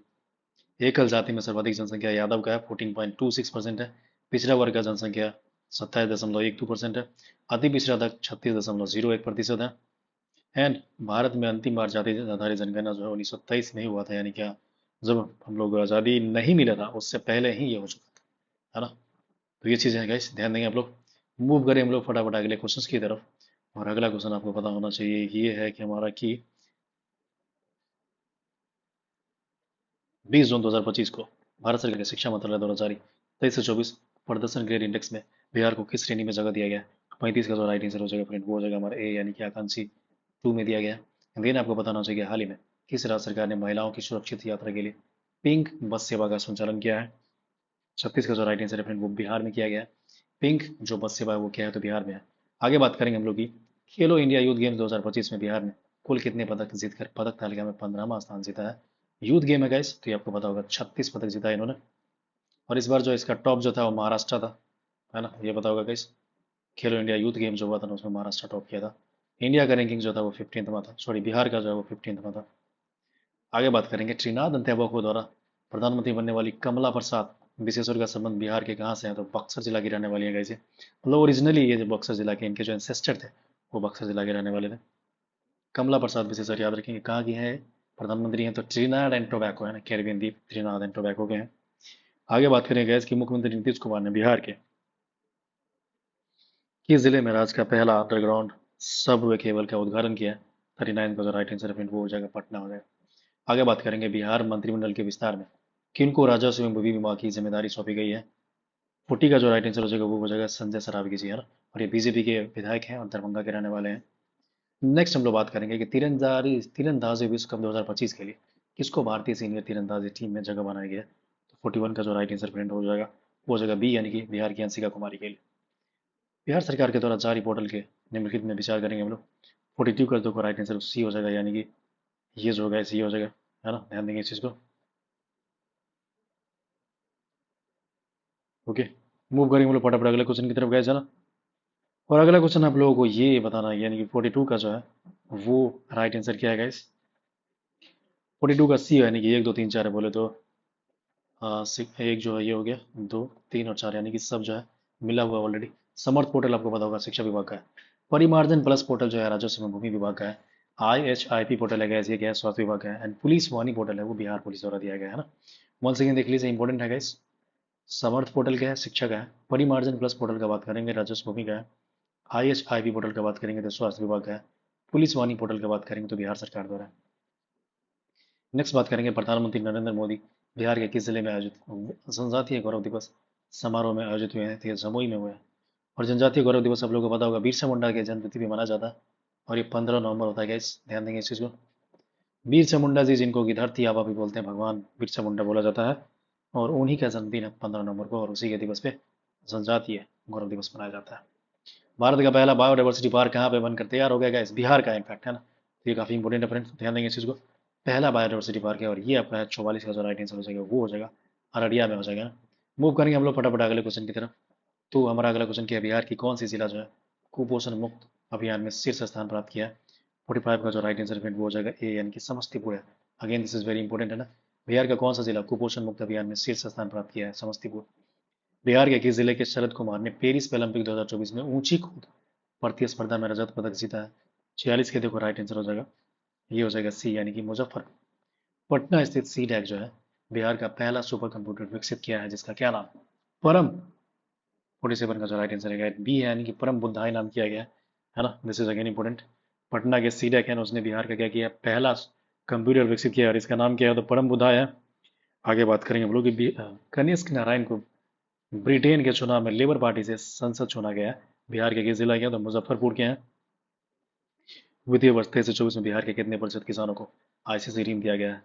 एकल जाति में सर्वाधिक जनसंख्या यादव का है 14.26% है। पिछड़ा वर्ग का जनसंख्या 27.12% है। अति पिछड़ा तक 36.01% है। एंड भारत में अंतिम बार जाति आधारित जनगणना जो है 1923 में ही हुआ था, यानी क्या जब हम लोग आज़ादी नहीं मिला था उससे पहले ही ये हो चुका था, है ना। तो ये चीज़ें हैं गाइस, ध्यान देंगे आप लोग। मूव करें हम लोग फटाफट अगले क्वेश्चन की तरफ। और अगला क्वेश्चन आपको पता होना चाहिए, ये है कि हमारा कि 20 जून 2025 को भारत सरकार के शिक्षा मंत्रालय द्वारा जारी 23 से 24 प्रदर्शन ग्रेड इंडेक्स में बिहार को किस श्रेणी में जगह दिया गया है? 35 का जो राइट आंसर हो जाएगा फ्रेंड, वो हो जाएगा हमारा ए, यानी कि आकांक्षी 2 में दिया गया है। देन आपको बताना चाहिए हाल ही में किस राज्य सरकार ने महिलाओं की सुरक्षित यात्रा के लिए पिंक बस सेवा का संचालन किया है? 36 का जो राइट आंसर है फ्रेंड वो बिहार में किया गया है। पिंक जो बस सेवा है वो क्या है, तो बिहार में है। आगे बात करेंगे हम लोग की खेलो इंडिया यूथ गेम्स 2025 में बिहार ने कुल कितने पदक जीतकर पदक तालिका में 15वां स्थान जीता है? यूथ गेम है गाइस, तो ये आपको पता होगा 36 पदक जीता है इन्होंने। और इस बार जो इसका टॉप जो था वो महाराष्ट्र था, है ना, ये पता होगा गाइस। खेलो इंडिया यूथ गेम जो हुआ था ना उसमें महाराष्ट्र टॉप किया था। इंडिया का रैंकिंग जो था वो 15th में था, सॉरी बिहार का जो है वो 15th में था। आगे बात करेंगे त्रिनाथ अंत्याबको द्वारा प्रधानमंत्री बनने वाली कमला प्रसाद विशेश्वर का संबंध बिहार के कहाँ से है, तो बक्सर जिला की रहने वाली है गाइस। मतलब ओरिजिनली ये जो बक्सर जिला के इनके जो एंसेस्टर थे वो बक्सर जिला के रहने वाले थे। कमला प्रसाद विशेषर याद रखेंगे कहाँ की है, प्रधानमंत्री हैं तो ट्रिनाड एंड टोबैको है ना, कैरिबियन द्वीप ट्रिनाड एंड टोबैको के हैं। आगे बात करें गैस की मुख्यमंत्री नीतीश कुमार ने बिहार के किस जिले में राज्य का पहला अंडरग्राउंड सबवे केबल का उद्घाटन किया है? 39 का जो राइट आंसर है वो हो जाएगा पटना हो जाएगा। आगे बात करेंगे बिहार मंत्रिमंडल के विस्तार में किनको राजस्व एवं भूमि विभाग की जिम्मेदारी सौंपी गई है? 40 का जो राइट आंसर हो जाएगा वो हो जाएगा संजय सरावगी जी, है ना। और ये बीजेपी के विधायक हैं और दरभंगा के रहने वाले हैं। नेक्स्ट हम लोग बात करेंगे कि तीरंदाजी तीरंदाजी विश्व कप 2025 के लिए किसको भारतीय सीनियर तीरंदाजी टीम में जगह बनाई गई है? तो 41 का जो राइट आंसर प्रिंट हो जाएगा वो हो जाएगा बी, यानी कि बिहार की अंशिका कुमारी के लिए। बिहार सरकार के द्वारा जारी पोर्टल के निम्नलिखित में विचार करेंगे हम लोग। 42 का जो राइट आंसर सी हो जाएगा, यानी कि ये जो होगा सी हो जाएगा, है ना, ध्यान देंगे इस चीज़ को। ओके, मूव करेंगे हम लोग फटाफट अगले क्वेश्चन की तरफ गए, चला। और अगला क्वेश्चन आप लोगों को ये बताना है, यानी कि 42 का जो है वो राइट आंसर क्या है गाइस? 42 का सी, यानी कि 1 2 3 4 है बोले तो एक जो है ये हो गया, 2 3 और 4, यानी कि सब जो है मिला हुआ ऑलरेडी। समर्थ पोर्टल आपको पता होगा शिक्षा विभाग का है। परिमार्जन प्लस पोर्टल जो है राजस्व एवं भूमि विभाग का है। IHIP पोर्टल है गैस, ये क्या है, स्वास्थ्य विभाग का है। एंड पुलिस वानी पोर्टल है वो बिहार पुलिस द्वारा दिया गया है ना। वन सेकेंड देख लीजिए, इंपॉर्टेंट है गाइस। समर्थ पोर्टल क्या है, शिक्षा का है। परिमार्जन प्लस पोर्टल का बात करेंगे राजस्व भूमि का है। IHIP पोर्टल का बात करेंगे तो स्वास्थ्य विभाग का है। पुलिस वानी पोर्टल का बात करेंगे तो बिहार सरकार द्वारा है। नेक्स्ट बात करेंगे प्रधानमंत्री नरेंद्र मोदी बिहार के किस जिले में आयोजित जनजातीय गौरव दिवस समारोह में आयोजित हुए हैं? तो ये जमुई में हुए हैं। और जनजातीय गौरव दिवस आप लोगों को पता होगा बिरसा मुंडा के जन्मतिथि भी माना जाता है। और ये 15 नवंबर होता है गाइस, ध्यान देंगे इस चीज़ को। बिरसा मुंडा जी जिनको की धरती आबा भी बोलते हैं, भगवान बिरसा मुंडा बोला जाता है। और उन्हीं का जन्मदिन है 15 नवंबर को, और उसी के दिवस पे जनजातीय गौरव दिवस मनाया जाता है। भारत का पहला बायोडाइवर्सिटी पार्क कहाँ पे बनकर तैयार हो गया गाइस? बिहार का इनफैक्ट, है ना। तो ये काफी इंपॉर्टेंट है फ्रेंड्स, ध्यान देंगे इस चीज को। पहला बायोडाइवर्सिटी पार्क है और ये आपका है 44 का जो राइट आंसर हो जाएगा वो हो जाएगा अररिया में हो जाएगा ना। मूव करेंगे हम लोग फटाफट अगले क्वेश्चन की तरफ। तो हमारा अगला क्वेश्चन क्या है, बिहार की कौन सी जिला जो है कुपोषण मुक्त अभियान में शीर्ष स्थान प्राप्त किया है? 45 का जो राइट आंसर फ्रेंड वो हो जाएगा ए, यानी कि समस्तीपुर है। Again this is very important, है ना। बिहार का कौन सा जिला कुपोषण मुक्त अभियान में शीर्ष स्थान प्राप्त किया है? समस्तीपुर। बिहार के किस जिले के शरद कुमार ने पेरिस ओलंपिक 2024 में ऊंची कूद प्रतिस्पर्धा में रजत पदक जीता है? 46 के देखो राइट आंसर हो जाएगा, ये हो जाएगा सी, यानी कि मुजफ्फरपुर। पटना स्थित सी डैक जो है बिहार का पहला सुपर कंप्यूटर विकसित किया है, जिसका क्या नाम? परम। 47 का जो राइट आंसर है बी है, यानी कि परम बुद्धाई नाम किया गया है ना। This is again important. Patna के सी डैक है ना, उसने बिहार का क्या किया, पहला कंप्यूटर विकसित किया और इसका नाम क्या है, तो परम बुद्धाई है। आगे बात करेंगे हम लोग कि कनिष्क नारायण को ब्रिटेन के चुनाव में लेबर पार्टी से संसद चुना गया है। बिहार के किस जिला के हैं, तो मुजफ्फरपुर के हैं। वित्तीय वर्ष 23 से 24 में बिहार के कितने प्रतिशत किसानों को ICC ऋण दिया गया है?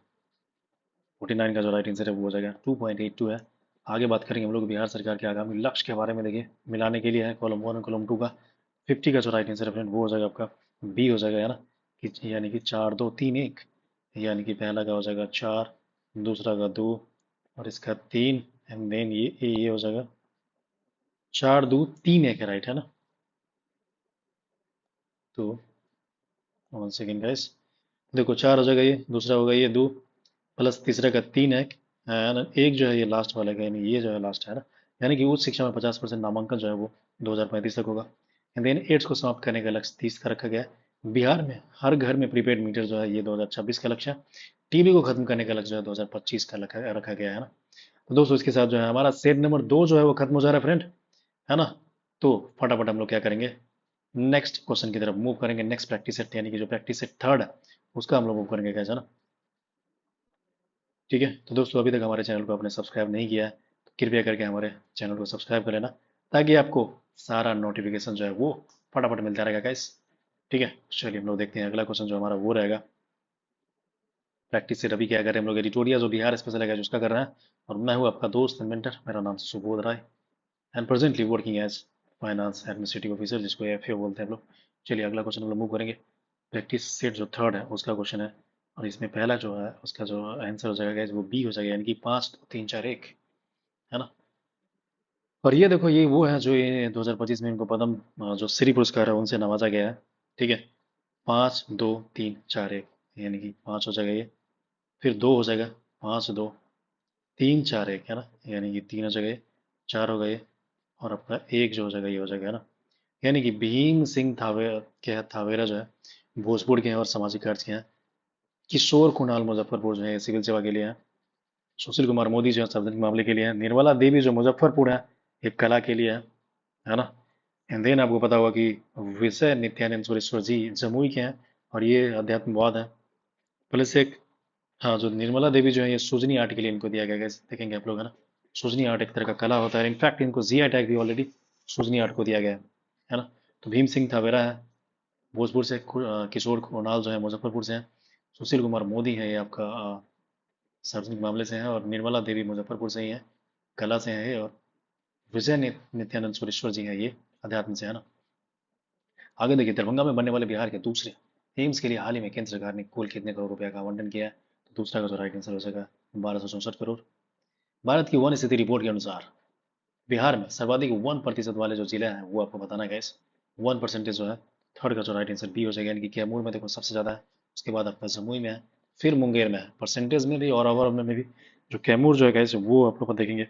49 का जो राइट आंसर है वो हो जाएगा 2.82 है। आगे बात करेंगे हम लोग बिहार सरकार के आगामी लक्ष्य के बारे में। देखिए मिलाने के लिए है कॉलम 1 और कॉलम 2 का। 50 का जो राइट आंसर है फ्रेंड वो हो जाएगा आपका बी हो जाएगा, है ना, कि यानी कि 4 2 3 1, यानी कि पहला का हो जाएगा 4, दूसरा का 2 और इसका 3, एंड देन ये हो जाएगा 4 2 3 1 है, राइट, है ना। तो वन सेकेंड गाइस, देखो 4 हो जाएगा, ये दूसरा होगा ये 2 प्लस तीसरा का 3 है ना, एक जो है ये लास्ट वाला का, यानी ये जो है लास्ट है ना। यानी कि उच्च शिक्षा में 50% नामांकन जो है वो 2035 तक होगा। एंड देन एड्स को समाप्त करने का लक्ष्य 30 का रखा गया है। बिहार में हर घर में प्रीपेड मीटर जो है ये 2026 का लक्ष्य है। टीबी को खत्म करने का लक्ष्य जो है 2025 का रखा गया है ना। तो दोस्तों इसके साथ जो है हमारा सेट नंबर 2 जो है वो खत्म हो जा रहा है फ्रेंड, है ना। तो फटाफट हम लोग क्या करेंगे, नेक्स्ट क्वेश्चन की तरफ मूव करेंगे। नेक्स्ट प्रैक्टिस सेट यानी कि जो प्रैक्टिस सेट थर्ड है उसका हम लोग मूव करेंगे, कैसा ना। ठीक है, तो दोस्तों अभी तक हमारे चैनल को आपने सब्सक्राइब नहीं किया है तो कृपया करके हमारे चैनल को सब्सक्राइब कर लेना, ताकि आपको सारा नोटिफिकेशन जो है वो फटाफट मिलता रहेगा गाइस। ठीक है, चलिए हम लोग देखते हैं अगला क्वेश्चन जो हमारा वो रहेगा। प्रैक्टिस सेट अभी क्या कर रहे हैं हम लोग, एडिटोरिया जो बिहार स्पेशल है उसका कर रहे हैं। और मैं हूँ आपका दोस्त एंड मेंटर, मेरा नाम Subodh Rai, and presently working as finance administrative officer, जिसको एफए बोलते हैं हम लोग। चलिए अगला क्वेश्चन हम लोग मूव करेंगे। प्रैक्टिस सेट जो थर्ड है उसका क्वेश्चन है, और इसमें पहला जो है उसका जो आंसर हो जाएगा guys, वो बी हो जाएगा, यानी कि 5 3 4 1, है ना। और ये देखो ये वो है जो ये 2025 में इनको पद्म जो श्री पुरस्कार है उनसे नवाजा गया है। ठीक है, 5 2 3 4 1, यानी कि 5 हो जाएगा ये, फिर 2 हो जाएगा, 5 2 3 4 1, है ना, यानी कि 3 हो जाएगा ये, 4 हो गए, और आपका एक जो हो जाएगा ये हो जाएगा, है ना। यानी कि भीम सिंह थावेरा जो है भोजपुर के हैं और सामाजिक कार्य के हैं। किशोर कुणाल मुजफ्फरपुर जो है सिविल सेवा के लिए हैं। सुशील कुमार मोदी जो है सार्वजनिक मामले के लिए हैं। निर्मला देवी जो मुजफ्फरपुर है ये कला के लिए है ना। एंड देन आपको पता होगा कि विजय नित्यानंद सुरेश्वर जी जमुई के हैं और ये अध्यात्मवाद है। प्लस एक, हाँ, जो निर्मला देवी जो है ये सुजनी आर्ट के लिए इनको दिया गया है, देखेंगे आप लोग, है ना। सुजनी आर्ट एक तरह का कला होता है, इनफैक्ट इनको जीआई टैग भी ऑलरेडी सुजनी आर्ट को दिया गया है ना। तो भीम सिंह थावेरा है भोजपुर से, किशोर कुणाल जो है मुजफ्फरपुर से हैं, सुशील कुमार मोदी है ये आपका सार्वजनिक मामले से हैं, और निर्मला देवी मुजफ्फरपुर से ही है, कला से हैं ये, और विजय नित्यानंद सुरेश्वर जी हैं ये अध्यात्म से, है ना। आगे देखिए, दरभंगा में बनने वाले बिहार के दूसरे एम्स के लिए हाल ही में केंद्र सरकार ने कुल कितने करोड़ रुपए का आवंटन किया है। तो दूसरा का जो राइट आंसर हो जाएगा 1264 करोड़। भारत की वन स्थिति रिपोर्ट के अनुसार बिहार में सर्वाधिक 1% वाले जो जिले हैं वो आपको बताना है गैस। 1% जो है, थर्ड का जो राइट आंसर बी हो जाएगा, यानी कि कैमूर में देखो सबसे ज्यादा है, उसके बाद आपका जमुई में है, फिर मुंगेर में है, परसेंटेज में भी और ओवरऑल में भी जो कैमूर जो है गैस वो आप लोग देखेंगे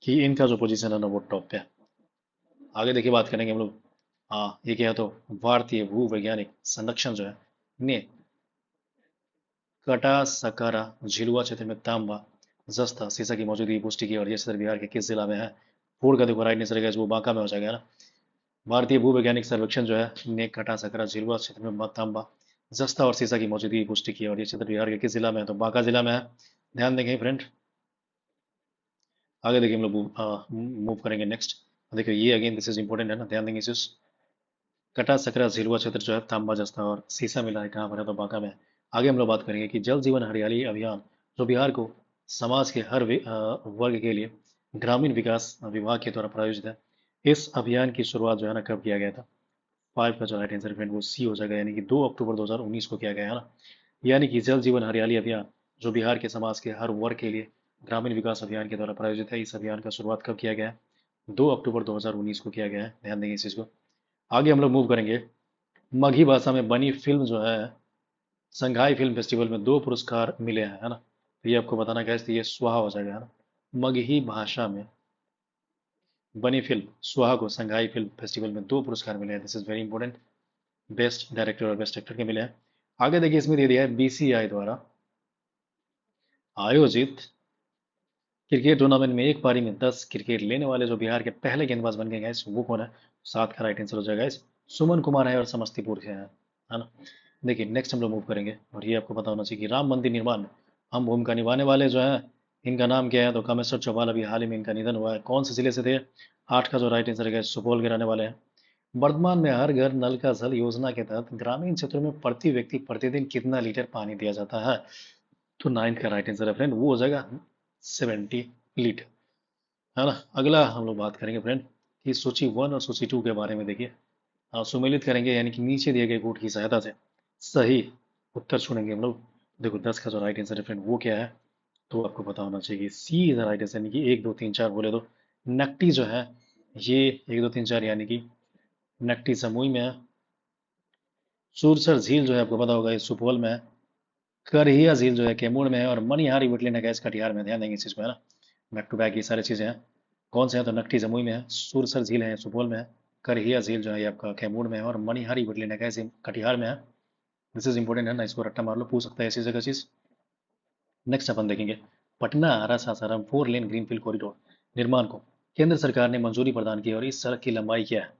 कि इनका जो पोजीशन है ना वो टॉप पे है। आगे देखिए बात करेंगे हम लोग, हाँ ये क्या है, तो भारतीय भू वैज्ञानिक संरक्षण जो है ने कटा सकरा झिलुआ क्षेत्र में तांबा जस्ता सीसा की मौजूदगी की पुष्टि की, और ये क्षेत्र बिहार के किस जिला में है। पूर्व का देखो राइट आंसर है वो बांका में हो जाएगा ना। भारतीय भू वैज्ञानिक सर्वेक्षण जो है ने कटा सकरा झिलुआ क्षेत्र में तांबा जस्ता और सीसा की मौजूदगी की पुष्टि की, और ये क्षेत्र बिहार के किस जिला में है, तो बांका जिला में है। ध्यान देंगे फ्रेंड। आगे देखिए हम लोग मूव करेंगे नेक्स्ट। देखिए ये अगेन दिस इज इंपॉर्टेंट है ना, ध्यान देंगे इस कटा सकरा झिलुआ क्षेत्र जो है तांबा जस्ता और सीसा मिला है कहाँ पर है, तो बांका में है। आगे हम लोग बात करेंगे कि जल जीवन हरियाली अभियान जो बिहार को समाज के हर वर्ग के लिए ग्रामीण विकास विभाग के द्वारा प्रायोजित है। इस अभियान की शुरुआत जो है ना कब किया गया था। 5 का जो राइट आंसर फ्रेंड वो सी हो जाएगा, यानी कि 2 अक्टूबर 2019 को किया गया है ना। यानी कि जल जीवन हरियाली अभियान जो बिहार के समाज के हर वर्ग के लिए ग्रामीण विकास अभियान के द्वारा प्रायोजित है, इस अभियान का शुरुआत कब किया गया है, 2 अक्टूबर 2019 को किया गया है, ध्यान देंगे इस चीज को। आगे हम लोग मूव करेंगे। मगही भाषा में बनी फिल्म जो है संघाई फिल्म फेस्टिवल में 2 पुरस्कार मिले हैं, है ना। तो ये आपको बताना क्या है, ये स्वाहा हो जाएगा, है ना। मगही भाषा में बनी फिल्म स्वाहा को संघाई फिल्म फेस्टिवल में 2 पुरस्कार मिले हैं, this is very important. Best director और बेस्ट एक्टर के मिले हैं। आगे देखिए इसमें दे दिया है बीसीआई द्वारा आयोजित क्रिकेट टूर्नामेंट में एक पारी में 10 क्रिकेट लेने वाले जो बिहार के पहले गेंदबाज बन गए गाइस वो कौन है। 7 का राइट आंसर हो जाएगा गाइस, सुमन कुमार है और समस्तीपुर के हैं, है ना। देखिए नेक्स्ट हम लोग मूव करेंगे, और ये आपको पता होना चाहिए कि राम मंदिर निर्माण में हम भूमिका निभाने वाले जो है इनका नाम क्या है, तो कामेश्वर चौपाल, अभी हाल ही में इनका निधन हुआ है। कौन से जिले से थे। 8 का जो राइट आंसर है सुपौल के रहने वाले हैं। वर्तमान में हर घर नल का जल योजना के तहत ग्रामीण क्षेत्रों में प्रति व्यक्ति प्रतिदिन कितना लीटर पानी दिया जाता है, तो 9 का राइट आंसर है फ्रेंड वो हो जाएगा 70 लीटर, है ना। अगला हम लोग बात करेंगे फ्रेंड कि सूची 1 और सूची 2 के बारे में। देखिए सुमेलित करेंगे, यानी कि नीचे दिए गए कोड की सहायता से सही उत्तर चुनेंगे हम लोग। देखो 10 का जो राइट आंसर है फ्रेंड वो क्या है, तो आपको पता होना चाहिए कि सी इज राइट आंसर, यानी कि 1 2 3 4 बोले तो नकटी जो है ये 1 2 3 4, यानी कि नकटी जमुई में है। सुरसर झील जो है आपको पता होगा ये सुपौल में है। करहिया झील जो है कैमूर में है, और मनिहारी वुडलैंड है गैस कटिहार में, ध्यान देंगे इस चीज को, है ना। बैक टू बैक ये सारी चीजें हैं। कौन से हैं, तो नकटी जमुई में है, सुरसर झील है सुपौल में है, करहिया झील जो है ये आपका कैमूर में है, और मणिहारी बिटली नगर से कटिहार में है। दिस इज इंपॉर्टेंट है ना, इसको रट्टा मार लो, पूछ सकता है ऐसी जगह चीज। नेक्स्ट अपन देखेंगे, पटना आरा सासाराम 4 लेन ग्रीनफील्ड कॉरिडोर निर्माण को केंद्र सरकार ने मंजूरी प्रदान की, और इस सड़क की लंबाई क्या है?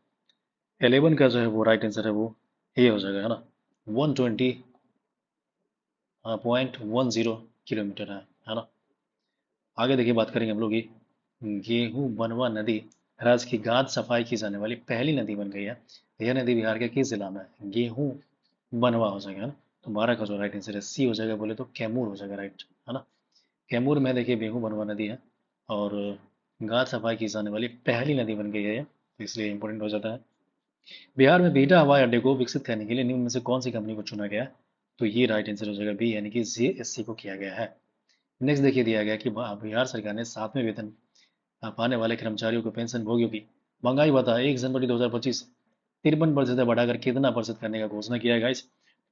11 का जो है वो राइट आंसर है वो ए हो जाएगा, है ना। 120.10 किलोमीटर है ना। आगे देखिए, बात करेंगे हम लोग ये गेहूं बनवा नदी राज्य की गाद सफाई की जाने वाली पहली नदी बन गई है। यह नदी बिहार के किस जिला में है? गेहूं बनवा हो जाएगा, है ना। तो 12 का जो राइट आंसर है सी हो जाएगा, बोले तो कैमूर हो जाएगा, राइट है ना। कैमूर में देखिए गेहूं बनवा नदी है, और गाद सफाई की जाने वाली पहली नदी बन गई है ये, तो इसलिए इंपॉर्टेंट हो जाता है। बिहार में बिहटा हवाई अड्डे को विकसित करने के लिए निम्न में से कौन सी कंपनी को चुना गया है? तो ये राइट आंसर हो जाएगा बी, यानी कि JSC को किया गया है। नेक्स्ट देखिए, दिया गया कि बिहार सरकार ने 7वें वेतन पाने वाले कर्मचारियों को पेंशन भोगियों की महंगाई भत्ता 1 जनवरी 2025 53% से बढ़ाकर कितना प्रतिशत करने का घोषणा किया है गाइस?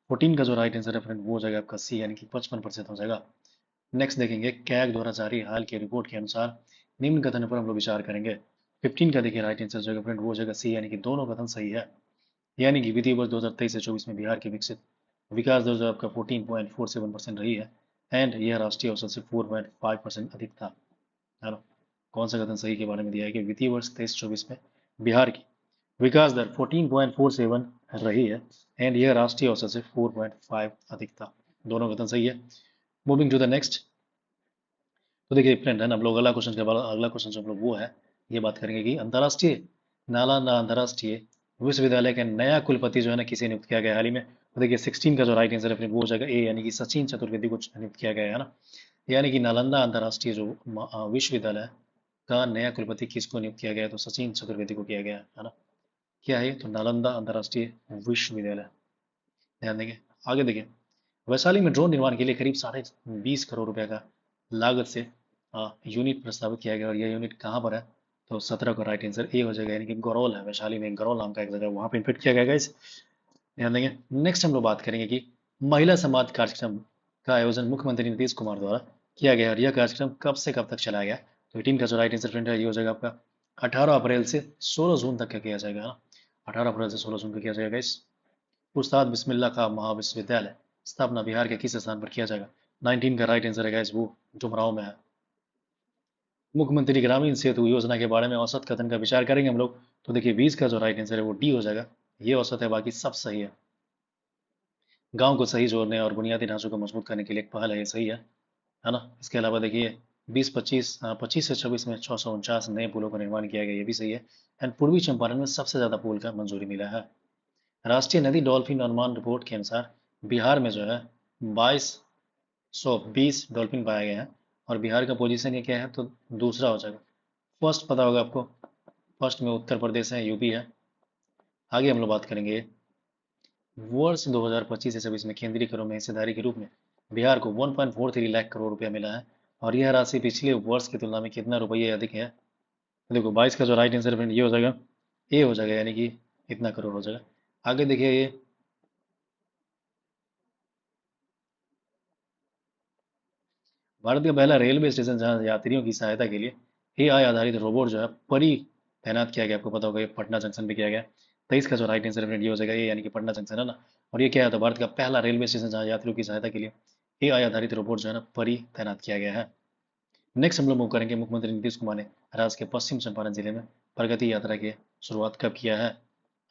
14 का जो राइट आंसर है फ्रेंड वो हो जाएगा आपका सी, यानी कि 55% हो जाएगा। नेक्स्ट देखेंगे, कैग द्वारा जारी हाल की रिपोर्ट के अनुसार निम्न कथन पर हम लोग विचार करेंगे। 15 का देखिए राइट आंसर जो फ्रेंड वो हो जाएगा सी, यानी कि दोनों कथन सही है। यानी कि वित्तीय वर्ष 2023 से 24 में बिहार की विकसित विकास दर जो आपका 14.47% रही है, एंड यह राष्ट्रीय औसत से 4.5% अधिक था, है ना। कौन सा कथन सही के बारे में दिया है कि वित्तीय वर्ष 23-24 में बिहार की विकास दर 14.47 रही है, एंड यह राष्ट्रीय औसत से 4.5 अधिक था। दोनों कथन सही है। मूविंग टू द नेक्स्ट, तो देखिए फ्रेंड है ना, हम लोग अगला क्वेश्चन के बाद अगला क्वेश्चन जो हम लोग वो है ये बात करेंगे कि अंतर्राष्ट्रीय नालंदा अंतर्राष्ट्रीय विश्वविद्यालय का नया कुलपति जो है ना किसे नियुक्त किया गया हाल ही में? तो देखिए 16 का जो राइट आंसर है फ्रेंड वो हो जाएगा ए, यानी कि सचिन चतुर्वेदी को नियुक्त किया गया है ना। यानी कि नालंदा अंतर्राष्ट्रीय जो विश्वविद्यालय का नया कुलपति किसको नियुक्त किया गया है? तो सचिन चतुर्वेदी को किया गया है ना। क्या है? तो नालंदा अंतर्राष्ट्रीय विश्वविद्यालय। ध्यान देंगे। आगे देखिए, वैशाली में ड्रोन निर्माण के लिए करीब 20.5 करोड़ रुपए का लागत से यूनिट प्रस्तावित किया गया, और यह यूनिट कहाँ पर है? तो 17 का राइट आंसर ए हो जाएगा, यानी कि गरौल है, वैशाली में गरौल नाम का एक जगह वहां पे इन्फेक्ट किया गया इस। ध्यान देंगे। नेक्स्ट हम लोग बात करेंगे कि महिला संवाद कार्यक्रम का आयोजन मुख्यमंत्री नीतीश कुमार द्वारा किया गया, और यह कार्यक्रम कब से कब तक चलाया गया? तो 18 का जो राइट आंसर फ्रेंड है ये हो जाएगा आपका 18 अप्रैल से 16 जून तक का किया जाएगा ना। 18 अप्रैल से 16 जून का किया जाएगा इस। उस्ताद बिस्मिल्लाह खां महाविश्वविद्यालय स्थापना बिहार के किस स्थान पर किया जाएगा? 19 का राइट आंसर है गाइस वो डुमरांव में है। मुख्यमंत्री ग्रामीण सेतु योजना के बारे में औसत कथन का विचार करेंगे हम लोग, तो देखिए 20 का जो राइट आंसर है वो डी हो जाएगा, ये औसत है, बाकी सब सही है। गांव को सही जोड़ने और बुनियादी ढांचों को मजबूत करने के लिए एक पहल है, ये सही है ना। इसके अलावा देखिए 25 से 26 में 649 नए पुलों का निर्माण किया गया, ये भी सही है। एंड पूर्वी चंपारण में सबसे ज्यादा पुल का मंजूरी मिला है। राष्ट्रीय नदी डॉल्फिन अनुमान रिपोर्ट के अनुसार बिहार में जो है 2220 डॉल्फिन पाए गए हैं, और बिहार का पोजीशन ये क्या है? तो दूसरा हो जाएगा। फर्स्ट पता होगा आपको, फर्स्ट में उत्तर प्रदेश है, यूपी है। आगे हम लोग बात करेंगे, वर्ष 2025 से 26 में केंद्रीय करों में हिस्सेदारी के रूप में बिहार को 1.43 लाख करोड़ रुपया मिला है, और यह राशि पिछले वर्ष की तुलना में कितना रुपये अधिक है? तो देखो 22 का जो राइट आंसर फ्रेंड ये हो जाएगा, ए हो जाएगा, यानी कि इतना करोड़ हो जाएगा। आगे देखिए, ये भारत का पहला रेलवे स्टेशन जहां यात्रियों की सहायता के लिए AI आधारित रोबोट जो है परी तैनात किया गया, आपको पता होगा ये पटना जंक्शन पे किया गया। 23 का जो राइट आंसर फ्रेंड ये हो जाएगा, ये यानी कि पटना जंक्शन है ना। और ये क्या है? तो भारत का पहला रेलवे स्टेशन जहां यात्रियों की सहायता के लिए AI आधारित रोबोट जो है ना परी तैनात किया गया है। नेक्स्ट हम लोग मूव करेंगे, मुख्यमंत्री नीतीश कुमार ने राज्य के पश्चिम चंपारण जिले में प्रगति यात्रा की शुरुआत कब किया है?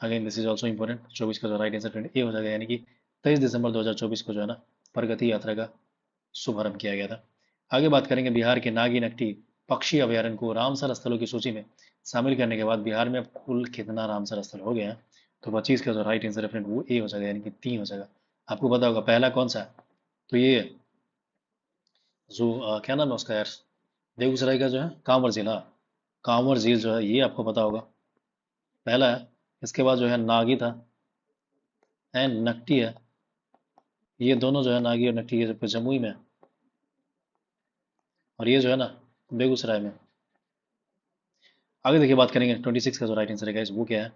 Again this is also important. 24 का जो राइट आंसर फ्रेंड ये हो जाएगा, यानी कि 23 दिसंबर 2024 को जो है ना प्रगति यात्रा का शुभारंभ किया गया था। आगे बात करेंगे, बिहार के नागी नकटी पक्षी अभयारण्य को रामसर स्थलों की सूची में शामिल करने के बाद बिहार में अब कुल कितना रामसर स्थल हो गया है? तो 25 का जो राइट आंसर है फ्रेंड वो ए हो जाएगा, यानी कि 3 हो जाएगा। आपको पता होगा पहला कौन सा है? तो ये जो क्या नाम है उसका यार, बेगूसराय का जो है कांवर झील, हाँ कांवर झील जो है ये आपको पता होगा पहला है। इसके बाद जो है नागी था, एंड नकटी है। ये दोनों जो है नागी और नकटी ये जमुई में है, और ये जो है ना बेगूसराय में। आगे देखिए, बात करेंगे 26 का जो राइट आंसर है guys, वो क्या है?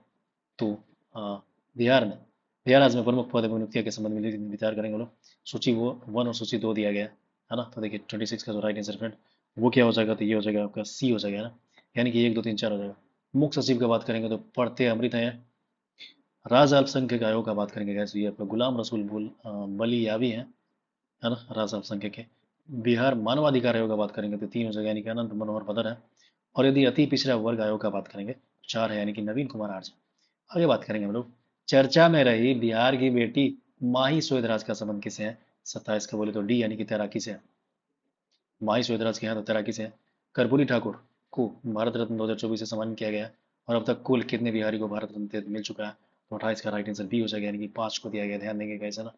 तो आ, बिहार में बिहार राज्य में प्रमुख पद एवं नियुक्तियों के संबंध में विचार करेंगे हम लोग। सूची वो 1 और सूची 2 दिया गया है ना। तो देखिए 26 का जो राइट आंसर फ्रेंड वो क्या हो जाएगा? तो ये हो जाएगा आपका सी हो जाएगा ना, यानी कि 1 2 3 4 हो जाएगा। मुख्य सचिव की बात करेंगे तो पढ़ते अमृत हैं। राज्य अल्पसंख्यक आयोग का बात करेंगे गैस, ये आपका गुलाम रसूल बलियावी हैं, है ना, राज्य अल्पसंख्यक के। बिहार मानवाधिकार आयोग का बात करेंगे तो 3 हो जाएगा, यानी कि अनंत मनोहर बदर है। और यदि अति पिछड़ा वर्ग आयोग का बात करेंगे तो 4 है, यानी कि नवीन कुमार आर्य। आगे बात करेंगे हम लोग। चर्चा में रही बिहार की बेटी माही सुहेदराज का संबंध किसे है? 27 का बोले तो डी, यानी कि तैराकी से है। माही सुहेदराज के यहाँ तो तैराकी से है। कर्पूरी ठाकुर को भारत रत्न 2024 से सम्मानित किया गया। और अब तक कुल कितने बिहारी को भारत रत्न मिल चुका है? तो 28 का राइट आंसर बी हो जाएगा, यानी कि 5 को दिया गया। ध्यान देंगे कैसे ना,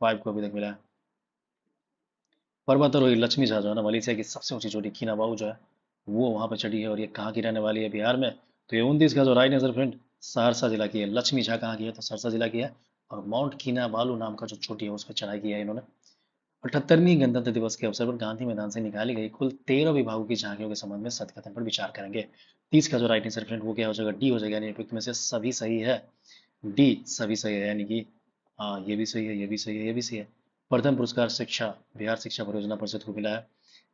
5 को अभी तक मिला है। पर्वतारोही लक्ष्मी झा जो है ना, मलेशिया की सबसे ऊंची चोटी किनाबाऊ जो है वो वहां पर चढ़ी है। और ये कहाँ की रहने वाली है? बिहार में। तो ये 29 का जो राइट आंसर फ्रेंड, सहरसा जिला की है। लक्ष्मी झा कहाँ की है? तो सहरसा जिला की है। और माउंट किनाबालू नाम का जो चोटी है उस पर चढ़ाई की है इन्होंने। 78वीं गणतंत्र दिवस के अवसर पर गांधी मैदान से निकाली गई कुल 13 विभागों की झांकियों के संबंध में सत्य कथन पर विचार करेंगे। 30 का जो राइट आंसर फ्रेंड वो क्या हो जाएगा? डी हो जाएगा, यानी उपयुक्त में से सभी सही है। डी सभी सही है, यानी कि हाँ ये भी सही है, ये भी सही है, ये भी सही है। प्रथम पुरस्कार शिक्षा बिहार शिक्षा परियोजना परिषद को मिला है।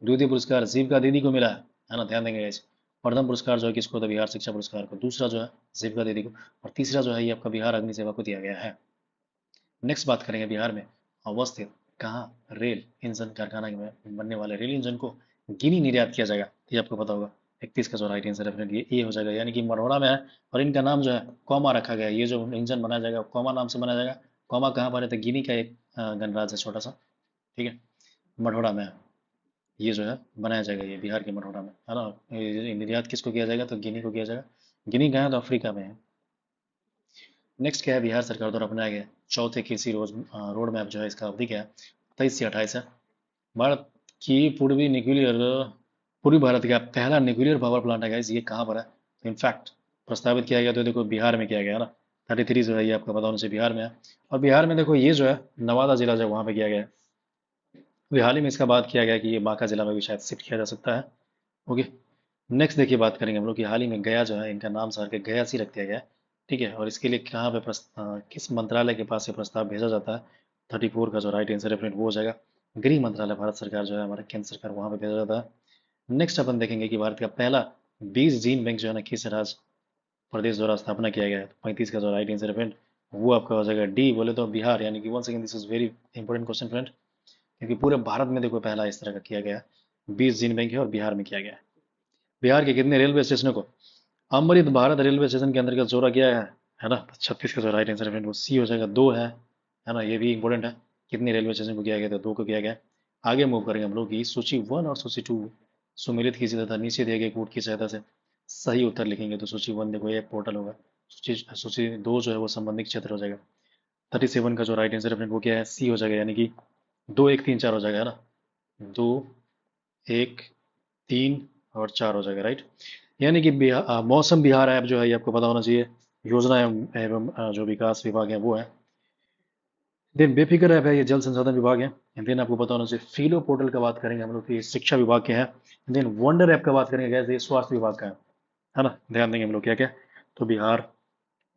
द्वितीय पुरस्कार जीविका दीदी को मिला है ना, ध्यान देंगे guys। प्रथम पुरस्कार जो है किसको? तो बिहार शिक्षा पुरस्कार को। दूसरा जो है जीविका दीदी को। और तीसरा जो है ये आपका बिहार अग्नि सेवा को दिया गया है। नेक्स्ट बात करेंगे बिहार में अवस्थित कहाँ रेल इंजन कारखाना में बनने वाले रेल इंजन को गिनी निर्यात किया जाएगा? ये आपको पता होगा। 31 का जो राइट आंसर है ये हो जाएगा, यानी कि मढ़ौरा में है। और इनका नाम जो है कॉमा रखा गया है। ये जो इंजन बनाया जाएगा कॉमा नाम से बनाया जाएगा। कॉमा कहाँ पर है? तो गिनी का एक गणराज्य है छोटा सा, ठीक है, मढ़ौरा में है। ये जो है बनाया जाएगा ये बिहार के मढ़ौरा में, है ना। ये निर्यात किसको किया जाएगा? तो गिनी को किया जाएगा। गिनी कहाँ है? तो अफ्रीका में है। नेक्स्ट क्या है? बिहार सरकार द्वारा अपनाया गया चौथे कृषि रोड मैप जो है इसका अवधि क्या है? 23 से 28 है। भारत की पूर्वी भारत का पहला न्यूक्लियर पावर प्लांट है guys, ये कहाँ पर है? तो इनफैक्ट प्रस्तावित किया गया तो देखो बिहार में किया गया है ना। 33 जो है ये आपका पता होना चाहिए, बिहार में है। और बिहार में देखो ये जो है नवादा जिला जो वहाँ पे किया गया है। अभी हाल ही में इसका बात किया गया कि ये बांका जिला में भी शायद शिफ्ट किया जा सकता है। ओके। नेक्स्ट देखिए बात करेंगे हम लोग कि हाल ही में गया जो है इनका नाम सर के गया सी रख दिया गया है। ठीक है, और इसके लिए कहाँ पे किस मंत्रालय के पास ये प्रस्ताव भेजा जाता है? 34 का जो राइट आंसर है फ्रेंड वो हो जाएगा गृह मंत्रालय, भारत सरकार जो है हमारा केंद्र सरकार वहाँ पे भेजा जाता है। नेक्स्ट अपन देखेंगे कि भारत का पहला 20 जीन बैंक जो है ना किस राज्य प्रदेश द्वारा स्थापना किया गया है? 35 का जो राइट आंसर है फ्रेंड वो आपका हो जाएगा डी, बोले तो बिहार, यानी कि once again this is very important question friend, क्योंकि पूरे भारत में देखो पहला इस तरह का किया गया है। 20 जीन बैंक है और बिहार में किया गया है। बिहार के कितने रेलवे स्टेशनों को अमृत भारत रेलवे स्टेशन के अंतर्गत जोड़ा गया है ना? 36 का जो राइट आंसर है फ्रेंड वो सी हो जाएगा, 2 है ना, ये भी इंपॉर्टेंट है। कितने रेलवे स्टेशन को किया गया था? 2 को किया गया। आगे मूव करेंगे हम लोग की सूची 1 और सूची 2 सुमेलित कीजिए तथा नीचे दिए गए कोड की सहायता से सही उत्तर लिखेंगे। तो सूची 1 देखो ये पोर्टल होगा। सूची सूची 2 जो है वो संबंधित क्षेत्र हो जाएगा। 37 का जो राइट आंसर है फ्रेंड वो क्या है? सी हो जाएगा, यानी कि 2 1 3 4 हो जाएगा, है ना। 2 1 3 और 4 हो जाएगा, राइट। यानी कि मौसम बिहार ऐप जो है ये आपको पता होना चाहिए। योजना एवं जो विकास विभाग है वो है। देन बेफिक्र ऐप है ये जल संसाधन विभाग है। देन आपको पता होना चाहिए फीलो पोर्टल का बात करेंगे हम लोग कि शिक्षा विभाग के हैं। देन वंडर ऐप का बात करेंगे guys, ये स्वास्थ्य विभाग का है ना। ध्यान देंगे हम लोग क्या क्या। तो बिहार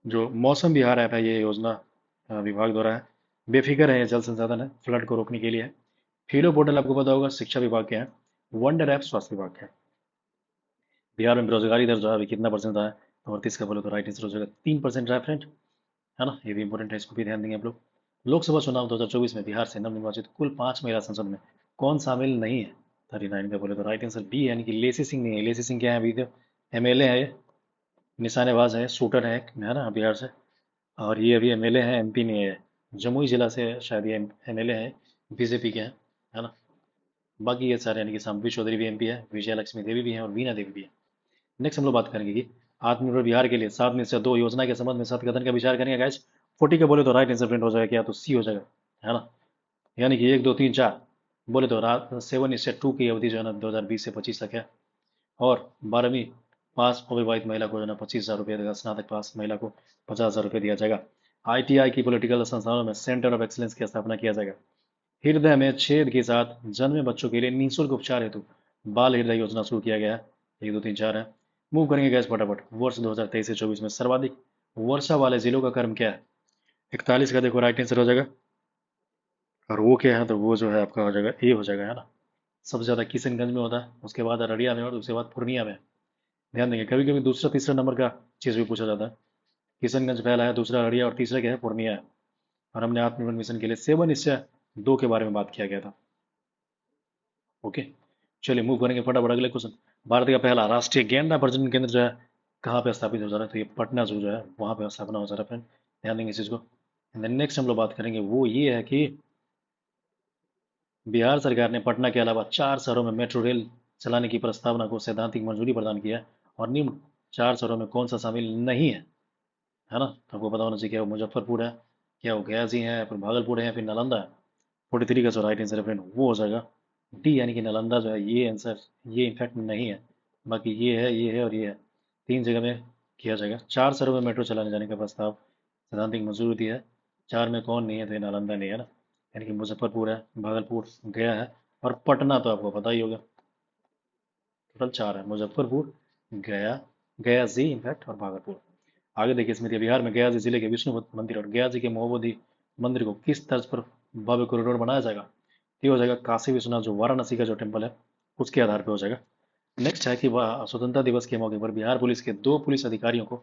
जो मौसम बिहार ऐप है ये योजना विभाग द्वारा है। बेफिक्र है ये जल संसाधन है, फ्लड को रोकने के लिए है। फीलो पोर्टल आपको पता होगा शिक्षा विभाग के हैं। वंडर ऐप स्वास्थ्य विभाग के हैं। बिहार में बेरोजगारी दर जो है अभी कितना परसेंट है? और 30 का बोले तो राइट आंसर हो जाएगा 3% है फ्रेंड, है ना। ये भी इंपॉर्टेंट है, इसको भी ध्यान देंगे आप लोग। लोकसभा चुनाव 2024 में बिहार से नवनिर्वाचित कुल 5 महिला संसद में कौन शामिल नहीं है? 39 का बोले तो राइट आंसर बी, यानी कि लेसी सिंह नहीं है। लेसी सिंह क्या है? अभी तो एमएलए है ये, निशानेबाज है, शूटर है ना बिहार से। और ये अभी एमएलए है, एमपी नहीं है। जमुई जिला से शायद ये एमएलए है, बीजेपी के हैं, है ना। बाकी ये सारे यानी कि संबित चौधरी भी एमपी है, विजय लक्ष्मी देवी भी है और वीणा देवी भी है। नेक्स्ट हम लोग बात करेंगे कि आत्मनिर्भर बिहार के लिए 7 में से 2 योजना के संबंध में सत्य कथन का विचार करेंगे गाइस। 40 का बोले तो राइट आंसर प्रिंट हो जाएगा क्या? तो सी हो जाएगा, है ना। यानी कि 1 2 3 4 बोले तो रात 7:2 की अवधि जो है ना 2020 से 25 तक है। और 12वीं पास अविवाहित महिला को जो है ना 25,000 रुपये देगा। स्नातक पास महिला को 50,000 रुपये दिया जाएगा। आईटीआई की पॉलिटिकल संस्थानों में सेंटर ऑफ एक्सीलेंस की स्थापना किया जाएगा। हृदय में छेद के साथ जन्मे बच्चों के लिए निःशुल्क उपचार हेतु बाल हृदय योजना शुरू किया गया है। 1 2 3 4 है। मूव करेंगे गैस फटाफट। वर्ष 2023 से 24 में सर्वाधिक वर्षा वाले जिलों का क्रम क्या है? 41 का देखो राइट आंसर हो जाएगा। और वो क्या है? तो वो जो है आपका हो जाएगा ए हो जाएगा, है ना। सबसे ज्यादा किशनगंज में होता है, उसके बाद अररिया में और उसके बाद पूर्णिया में। ध्यान देंगे, कभी कभी दूसरा तीसरा नंबर का चीज़ भी पूछा जाता है। किशनगंज पहला है, दूसरा अररिया और तीसरा क्या है, पूर्णिया है। और हमने आत्मनिर्भर मिशन के लिए 7:2 के बारे में बात किया गया था। ओके, चलिए मूव करेंगे फटाफट अगले क्वेश्चन। भारत का पहला राष्ट्रीय गैंडा प्रजनन केंद्र जो है कहाँ पे स्थापित हो जा रहा है, तो ये पटना जू जो है वहाँ पे स्थापना हो जा रहा है फ्रेंड। ध्यान देंगे इस चीज़ को। नेक्स्ट हम लोग बात करेंगे वो ये है कि बिहार सरकार ने पटना के अलावा 4 शहरों में मेट्रो रेल चलाने की प्रस्तावना को सैद्धांतिक मंजूरी प्रदान किया है। और निम्न 4 शहरों में कौन सा शामिल नहीं है ना? तो आपको पता होना चाहिए, क्या वो मुजफ्फरपुर है, क्या वो गयासी है, फिर भागलपुर है, या फिर नालंदा है। 43 का जो राइट आंसर है फ्रेंड वो हो जाएगा डी, यानी कि नालंदा जो है ये आंसर, ये इनफैक्ट नहीं है। बाकी ये है, ये है और ये है, 3 जगह में किया जाएगा। 4 शहरों में मेट्रो चलाने जाने का प्रस्ताव सैद्धांतिक मंजूरी दी है। 4 में कौन नहीं है, तो ये नालंदा नहीं है ना, यानी कि मुजफ्फरपुर है, भागलपुर, गया है और पटना तो आपको पता ही होगा। टोटल 4 है, मुजफ्फरपुर, गया, गया जी इनफैक्ट और भागलपुर। आगे देखिए इसमें दिया, बिहार में गया जी जिले के विष्णु मंदिर और गया जी के महोबोधि मंदिर को किस तर्ज पर भव्य कॉरिडोर बनाया जाएगा? ये हो जाएगा काशी विश्वनाथ जो वाराणसी का जो टेम्पल है उसके आधार पर हो जाएगा। नेक्स्ट है कि वह स्वतंत्रता दिवस के मौके पर बिहार पुलिस के 2 पुलिस अधिकारियों को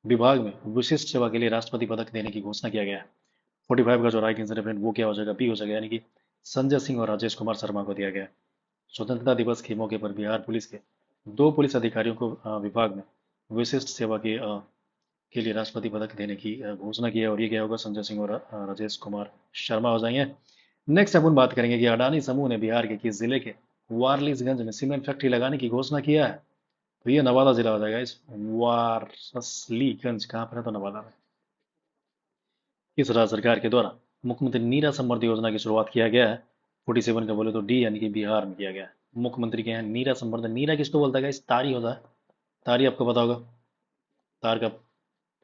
विभाग में विशिष्ट सेवा के लिए राष्ट्रपति पदक देने की घोषणा किया गया है। 45 का जो राइट आंसर है फ्रेंड वो क्या हो जाएगा, बी हो जाएगा, यानी कि संजय सिंह और राजेश कुमार शर्मा को दिया गया है। स्वतंत्रता दिवस के मौके पर बिहार पुलिस के 2 पुलिस अधिकारियों को विभाग में विशिष्ट सेवा के लिए राष्ट्रपति पदक देने की घोषणा की है। और ये क्या होगा, संजय सिंह और राजेश कुमार शर्मा हो जाएंगे। नेक्स्ट अपन बात करेंगे कि अडानी समूह ने बिहार के किस जिले के वारलीसगंज में सीमेंट फैक्ट्री लगाने की घोषणा किया है? तो ये नवादा जिला हो जाएगा। इस वारसलीगंज कहाँ पर है, तो नवादा में। इस राज्य सरकार के द्वारा मुख्यमंत्री नीरा समृद्धि योजना की शुरुआत किया गया है। 47 का बोले तो डी, यानी कि बिहार में किया गया है। मुख्यमंत्री के यहाँ नीरा समृद्धि, नीरा किसको बोलता है, इस तारी होता है। तारी आपको पता होगा, तार का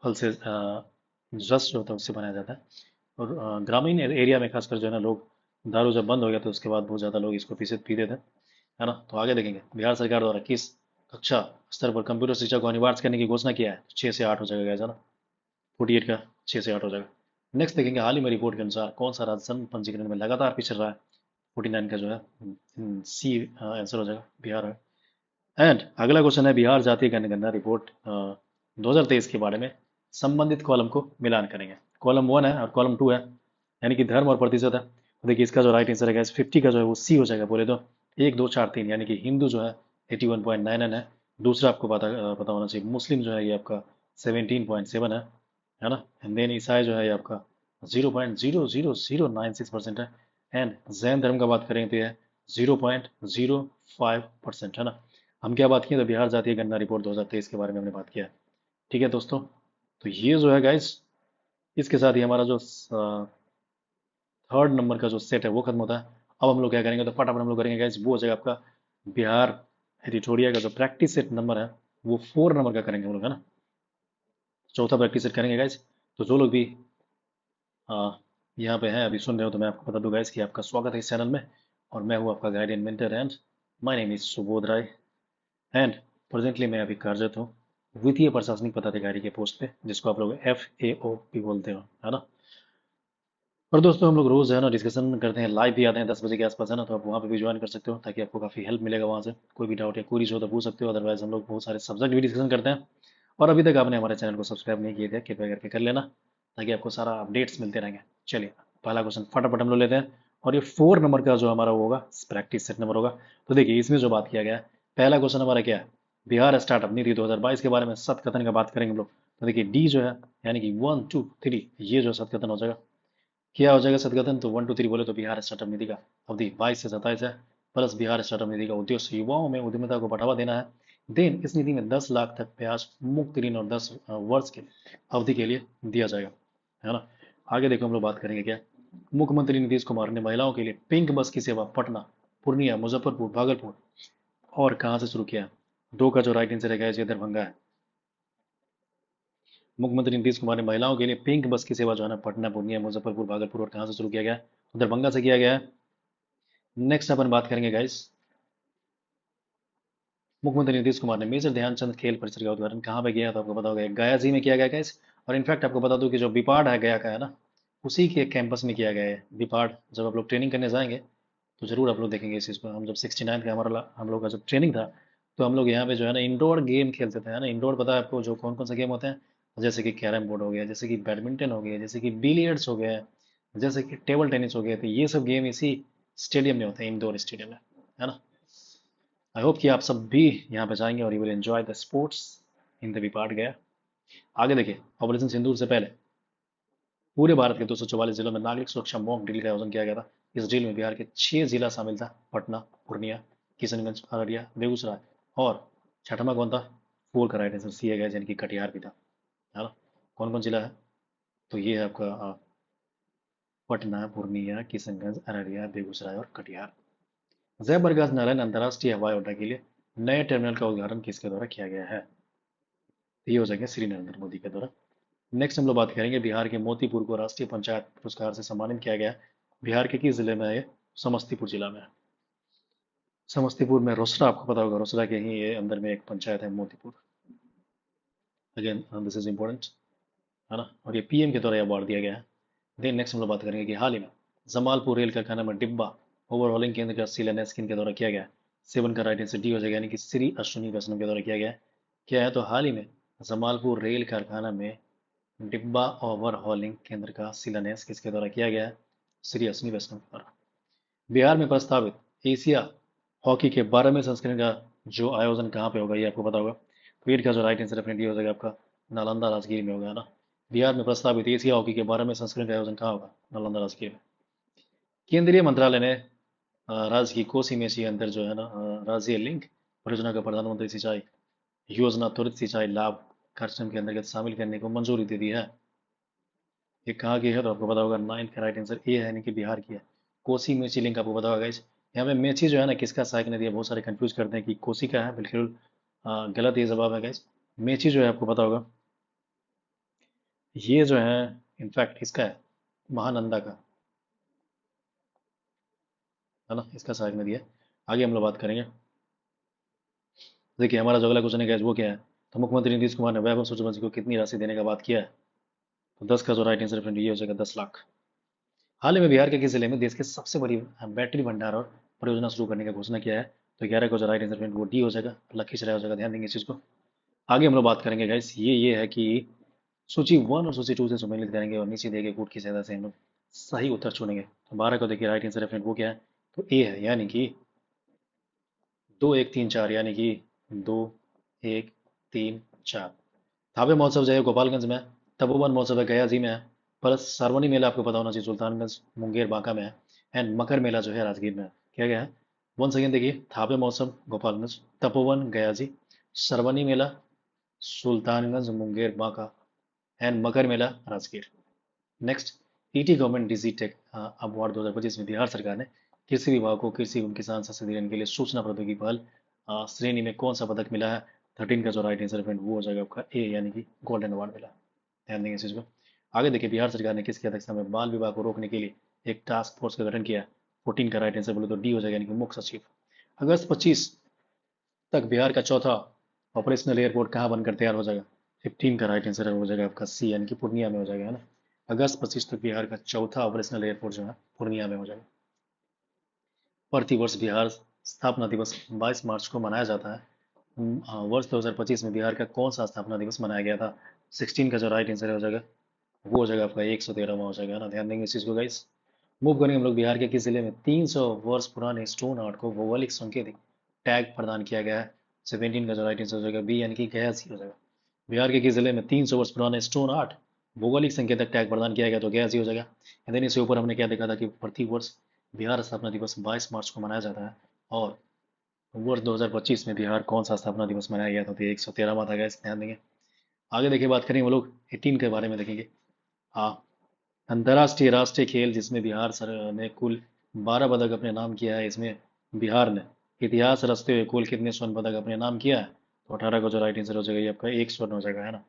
फल से रस जो होता है उससे बनाया जाता है। और ग्रामीण एरिया में खासकर जो है ना, लोग दारू जब बंद हो गया तो उसके बाद बहुत ज़्यादा लोग इसको पीते थे, है ना। तो आगे देखेंगे, बिहार सरकार द्वारा किस कक्षा स्तर पर कंप्यूटर शिक्षा को अनिवार्य करने की घोषणा किया है? 6 से 8 हो जाएगा है ना, 48 का 6 से 8 हो जाएगा। नेक्स्ट देखेंगे, हाल ही में रिपोर्ट के अनुसार कौन सा राज्य जन्म पंजीकरण में लगातार पीछे रहा है? 49 का जो है सी आंसर हो जाएगा, बिहार है। एंड अगला क्वेश्चन है, बिहार जातीय जनगणना रिपोर्ट 2023 के बारे में संबंधित कॉलम को मिलान करेंगे। कॉलम 1 है और कॉलम 2 है, यानी कि धर्म और प्रतिशत है। तो देखिए इसका जो राइट आंसर है 50 का जो है वो सी हो जाएगा बोले तो। 1 2 4 3, यानी कि हिंदू जो है 81.99 है। दूसरा आपको पता होना चाहिए, मुस्लिम जो है ये आपका 17.7 है ना। एंड देन ईसाई जो है ये आपका 0.00096% है। एंड जैन धर्म का बात करें तो ये 0.05% है ना। हम क्या बात किए, तो बिहार जातीय गणना रिपोर्ट 2023 के बारे में हमने बात किया है। ठीक है दोस्तों, तो ये जो है गाइस, इसके साथ ही हमारा जो थर्ड नंबर का जो सेट है वो खत्म होता है। अब हम लोग क्या करेंगे, तो फटाफट हम लोग करेंगे गाइस, वो हो जाएगा आपका बिहार एडिटोरिया का जो प्रैक्टिस सेट नंबर है वो 4 नंबर का करेंगे हम लोग, है ना। चौथा प्रैक्टिस सेट करेंगे गाइस। तो जो लोग भी यहाँ पे हैं अभी सुन रहे हो, तो मैं आपको बता दूं गाइस कि आपका स्वागत है इस चैनल में। और मैं हूँ आपका guide and mentor and my name is Subodh Rai. And presently मैं अभी कार्यरत हूँ वित्तीय प्रशासनिक पदाधिकारी के पोस्ट पे, जिसको आप लोग FAO भी बोलते हो, है ना। और दोस्तों हम लोग रोज़ है ना डिस्कशन करते हैं, लाइव भी आते हैं 10 बजे के आसपास, है ना। तो आप वहाँ पे भी ज्वाइन कर सकते हो, ताकि आपको काफ़ी हेल्प मिलेगा वहाँ से। कोई भी डाउट या क्वेरीज हो तो पूछ सकते हो, अदरवाइज हम लोग बहुत सारे सब्जेक्ट भी डिस्कशन करते हैं। और अभी तक आपने हमारे चैनल को सब्सक्राइब नहीं किए थे, कृपया करके कर लेना, ताकि आपको सारा अपडेट्स मिलते रहेंगे। चलिए पहला क्वेश्चन फटाफट हम लोग लेते हैं। और ये 4 नंबर का जो हमारा वो होगा प्रैक्टिस सेट नंबर होगा। तो देखिए इसमें जो बात किया गया है, पहला क्वेश्चन हमारा क्या है, बिहार स्टार्टअप नीति 2022 के बारे में सत्कथन का बात करेंगे हम लोग। तो देखिए डी जो है, यानी कि 1 2 3, ये जो सत्कथन हो जाएगा, क्या हो जाएगा सदगतन, तो 1 2 3 बोले तो बिहार स्टार्टअप निधि का अवधि 22 से 27 है। प्लस बिहार स्टार्टअप निधि का उद्देश्य युवाओं में उद्यमिता को बढ़ावा देना है। देन इस निधि में 10 लाख तक ब्याज मुक्त ऋण और 10 वर्ष के अवधि के लिए दिया जाएगा, है ना। आगे देखो हम लोग बात करेंगे क्या, मुख्यमंत्री नीतीश कुमार ने महिलाओं के लिए पिंक बस की सेवा पटना, पूर्णिया, मुजफ्फरपुर, भागलपुर और कहाँ से शुरू किया है? 2 का जो राइट आंसर है ये दरभंगा है। मुख्यमंत्री नीतीश कुमार ने महिलाओं के लिए पिंक बस की सेवा जो है ना पटना, पूर्णिया, मुजफ्फरपुर, भागलपुर और कहाँ से शुरू किया गया है? तो दरभंगा से किया गया है। नेक्स्ट अपन बात करेंगे गाइस, मुख्यमंत्री नीतीश कुमार ने मेजर ध्यानचंद खेल परिसर का उद्घाटन कहाँ पे किया? तो आपको पता होगा गया जी में किया गया गाइस। और इनफैक्ट आपको बता दूं कि जो बिपाड है गया का, है ना, उसी के कैंपस में किया गया है बिपाड। जब आप लोग ट्रेनिंग करने जाएंगे तो जरूर आप लोग देखेंगे इस चीज़ को। हम जब 69 का हम लोग का जब ट्रेनिंग था, तो हम लोग यहाँ पे जो है ना इंडोर गेम खेलते थे, है ना। इंडोर पता है आपको जो कौन कौन से गेम होते हैं? जैसे कि कैरम बोर्ड हो गया, जैसे कि बैडमिंटन हो गया, जैसे कि बिलियर्ड्स हो गया, जैसे कि टेबल टेनिस हो गया। तो ये सब गेम इसी स्टेडियम में होते हैं, इंडोर स्टेडियम में, है ना। आई होप कि आप सब भी यहाँ पे जाएंगे और you will enjoy the sports in the B part गया। आगे देखिए, ऑपरेशन सिंदूर से पहले पूरे भारत के 244 जिलों में नागरिक सुरक्षा मॉक ड्रिल का आयोजन किया गया था। इस ड्रिल में बिहार के 6 जिला शामिल था: पटना, पूर्णिया, किशनगंज, अररिया, बेगूसराय और छठवां कौन था? फोर का राइट आंसर सी है, यानी कि कटिहार भी था, है ना। कौन कौन जिला है? तो ये है आपका पटना, पूर्णिया, किशनगंज, अररिया, बेगूसराय और कटिहार। जयप्रकाश नारायण अंतर्राष्ट्रीय हवाई अड्डा के लिए नए टर्मिनल का उद्घाटन किसके द्वारा किया गया है? तो ये हो जाएंगे श्री नरेंद्र मोदी के द्वारा। नेक्स्ट हम लोग बात करेंगे बिहार के मोतीपुर को राष्ट्रीय पंचायत पुरस्कार से सम्मानित किया गया। बिहार के किस जिले में है ये? समस्तीपुर जिला में है। समस्तीपुर में रोसड़ा, आपको पता होगा, रोसड़ा के ही ये अंदर में एक पंचायत है Motipur. Again this is important, है ना। और ये पीएम के द्वारा अवार्ड दिया गया है। देन नेक्स्ट हम लोग बात करेंगे कि हाल ही में जमालपुर रेल कारखाना में डिब्बा ओवरहॉलिंग केंद्र का शिलान्यास किन के द्वारा किया गया है? सेवन का राइट आंसर डी हो जाएगा, यानी कि श्री अश्विनी वैष्णव के द्वारा किया गया है। क्या है? तो हाल ही में जमालपुर रेल कारखाना में डिब्बा ओवरहॉलिंग केंद्र का शिलान्यास किसके द्वारा किया गया है? श्री अश्विनी वैष्णव के द्वारा। बिहार में प्रस्तावित एशिया हॉकी के 12वें संस्करण का जो आयोजन कहाँ पे होगा, ये आपको पता होगा। तो इसका जो राइट आंसर डेफिनेटली हो जाएगा आपका नालंदा राजगीर में होगा, है ना। बिहार में प्रस्तावित एशिया हॉकी के 12वें संस्करण का आयोजन कहाँ होगा? नालंदा राजगीर में। केंद्रीय मंत्रालय ने राज्य की कोसी मेची अंदर जो है ना राज्य लिंक परियोजना का प्रधानमंत्री सिंचाई योजना त्वरित सिंचाई लाभ कार्यक्रम के अंतर्गत शामिल करने को मंजूरी दे दी है। ये कहाँ की है? तो आपको पता होगा, 9 का राइट आंसर ए है, यानी कि बिहार की है। कोसी मेची लिंक आपको पता होगा इस। यहाँ पे मेची जो है ना किसका सहायक नदी है? बहुत सारे कंफ्यूज करते हैं कि कोसी का है, बिल्कुल गलत ये जवाब है गाइस। मेची जो है आपको पता होगा, ये जो है इनफैक्ट इसका है, महानंदा का, है ना, इसका सहायक नदी है। आगे हम लोग बात करेंगे। देखिए हमारा जो अगला क्वेश्चन है गाइस वो क्या है? तो मुख्यमंत्री नीतीश कुमार ने वैभव सूर्यवंशी को कितनी राशि देने का बात किया है? तो 10 का जो राइट आंसर फ्रेंड ये हो जाएगा 10 लाख। हाल ही में बिहार के किस जिले में देश के सबसे बड़ी बैटरी भंडार और परियोजना शुरू करने की घोषणा किया है? तो 11 का जो राइट आंसर वो डी हो जाएगा, लखीसराय हो जाएगा। ध्यान देंगे इस चीज को। आगे हम लोग बात करेंगे गाइस, ये है कि सूची 1 और सूची 2 से सम्मिलित करेंगे और नीचे दिए गए कोड की सहायता से हम लोग सही उत्तर चुनेंगे। तो 12 को देखिए राइट आंसर फ्रेंड वो क्या है? तो ए है, यानी कि 2 1 3 4, यानी कि 2 1 3 4। थावे महोत्सव जो है गोपालगंज में है। तपोवन महोत्सव है गया जी में है। प्लस सारवनी मेला आपको पता होना चाहिए सुल्तानगंज मुंगेर बांका में है। एंड मकर मेला जो है राजगीर में है। क्या क्या है? वन सेकेंड देखिए, थावे महोत्सव गोपालगंज, तपोवन गया जी, सरवनी मेला सुल्तानगंज मुंगेर बांका एंड मकर मेला Rajgir. Next, ET government Digitech award 2025 में बिहार सरकार ने कृषि विभाग को कृषि एवं किसान सशक्तिकरण के लिए सूचना प्रौद्योगिकी पहल श्रेणी में कौन सा पदक मिला है? 13 का जो राइट आंसर फ्रेंड वो हो जाएगा आपका ए, यानी कि गोल्डन अवार्ड मिला। ध्यान देंगे इस चीज को। आगे देखिए, बिहार सरकार ने किसकी अध्यक्षता में बाल विवाह को रोकने के लिए एक टास्क फोर्स का गठन किया है? 14 का राइट आंसर बोले तो डी हो जाएगा, यानी कि मुख्य सचिव। अगस्त 25 तक बिहार का चौथा ऑपरेशनल एयरपोर्ट कहाँ बनकर तैयार हो जाएगा? 15 का राइट आंसर हो जाएगा आपका सी, यानी कि पूर्णिया में हो जाएगा, है ना। अगस्त 25 तक बिहार का चौथा ऑपरेशनल एयरपोर्ट जो है पूर्णिया में हो जाएगा। प्रतिवर्ष बिहार स्थापना दिवस 22 मार्च को मनाया जाता है। वर्ष 2025 में बिहार का कौन सा स्थापना दिवस मनाया गया था? 16 का जो राइट आंसर हो जाएगा वो हो जाएगा आपका 113वां हो जाएगा, ना। ध्यान देंगे इस चीज को गाइस। मूव करेंगे हम लोग, बिहार के किस जिले में 300 वर्ष पुराने स्टोन आर्ट को भौगोलिक संकेत टैग प्रदान किया गया है? 17 का जो राइट आंसर हो जाएगा बी, यानी कि गया सी हो जाएगा। बिहार के किस जिले में 300 वर्ष पुराने स्टोन आर्ट भौगोलिक संकेतक टैग प्रदान किया गया? तो गया सी हो जाएगा। देन इसके ऊपर हमने क्या देखा था कि प्रति वर्ष बिहार स्थापना दिवस 22 मार्च को मनाया जाता है, और वर्ष 2025 में बिहार कौन सा स्थापना दिवस मनाया गया था? तो 113वां था गाइस, ध्यान देंगे। आगे देखिए, बात करेंगे वो लोग 18 के बारे में देखेंगे। हाँ, अंतर्राष्ट्रीय राष्ट्रीय खेल जिसमें बिहार सर ने कुल 12 पदक अपने नाम किया है, इसमें बिहार ने इतिहास रचते हुए कुल कितने स्वर्ण पदक अपने नाम किया है? तो 18 का जो राइट आंसर हो जाएगा ये आपका 1 स्वर्ण हो जाएगा, है ना।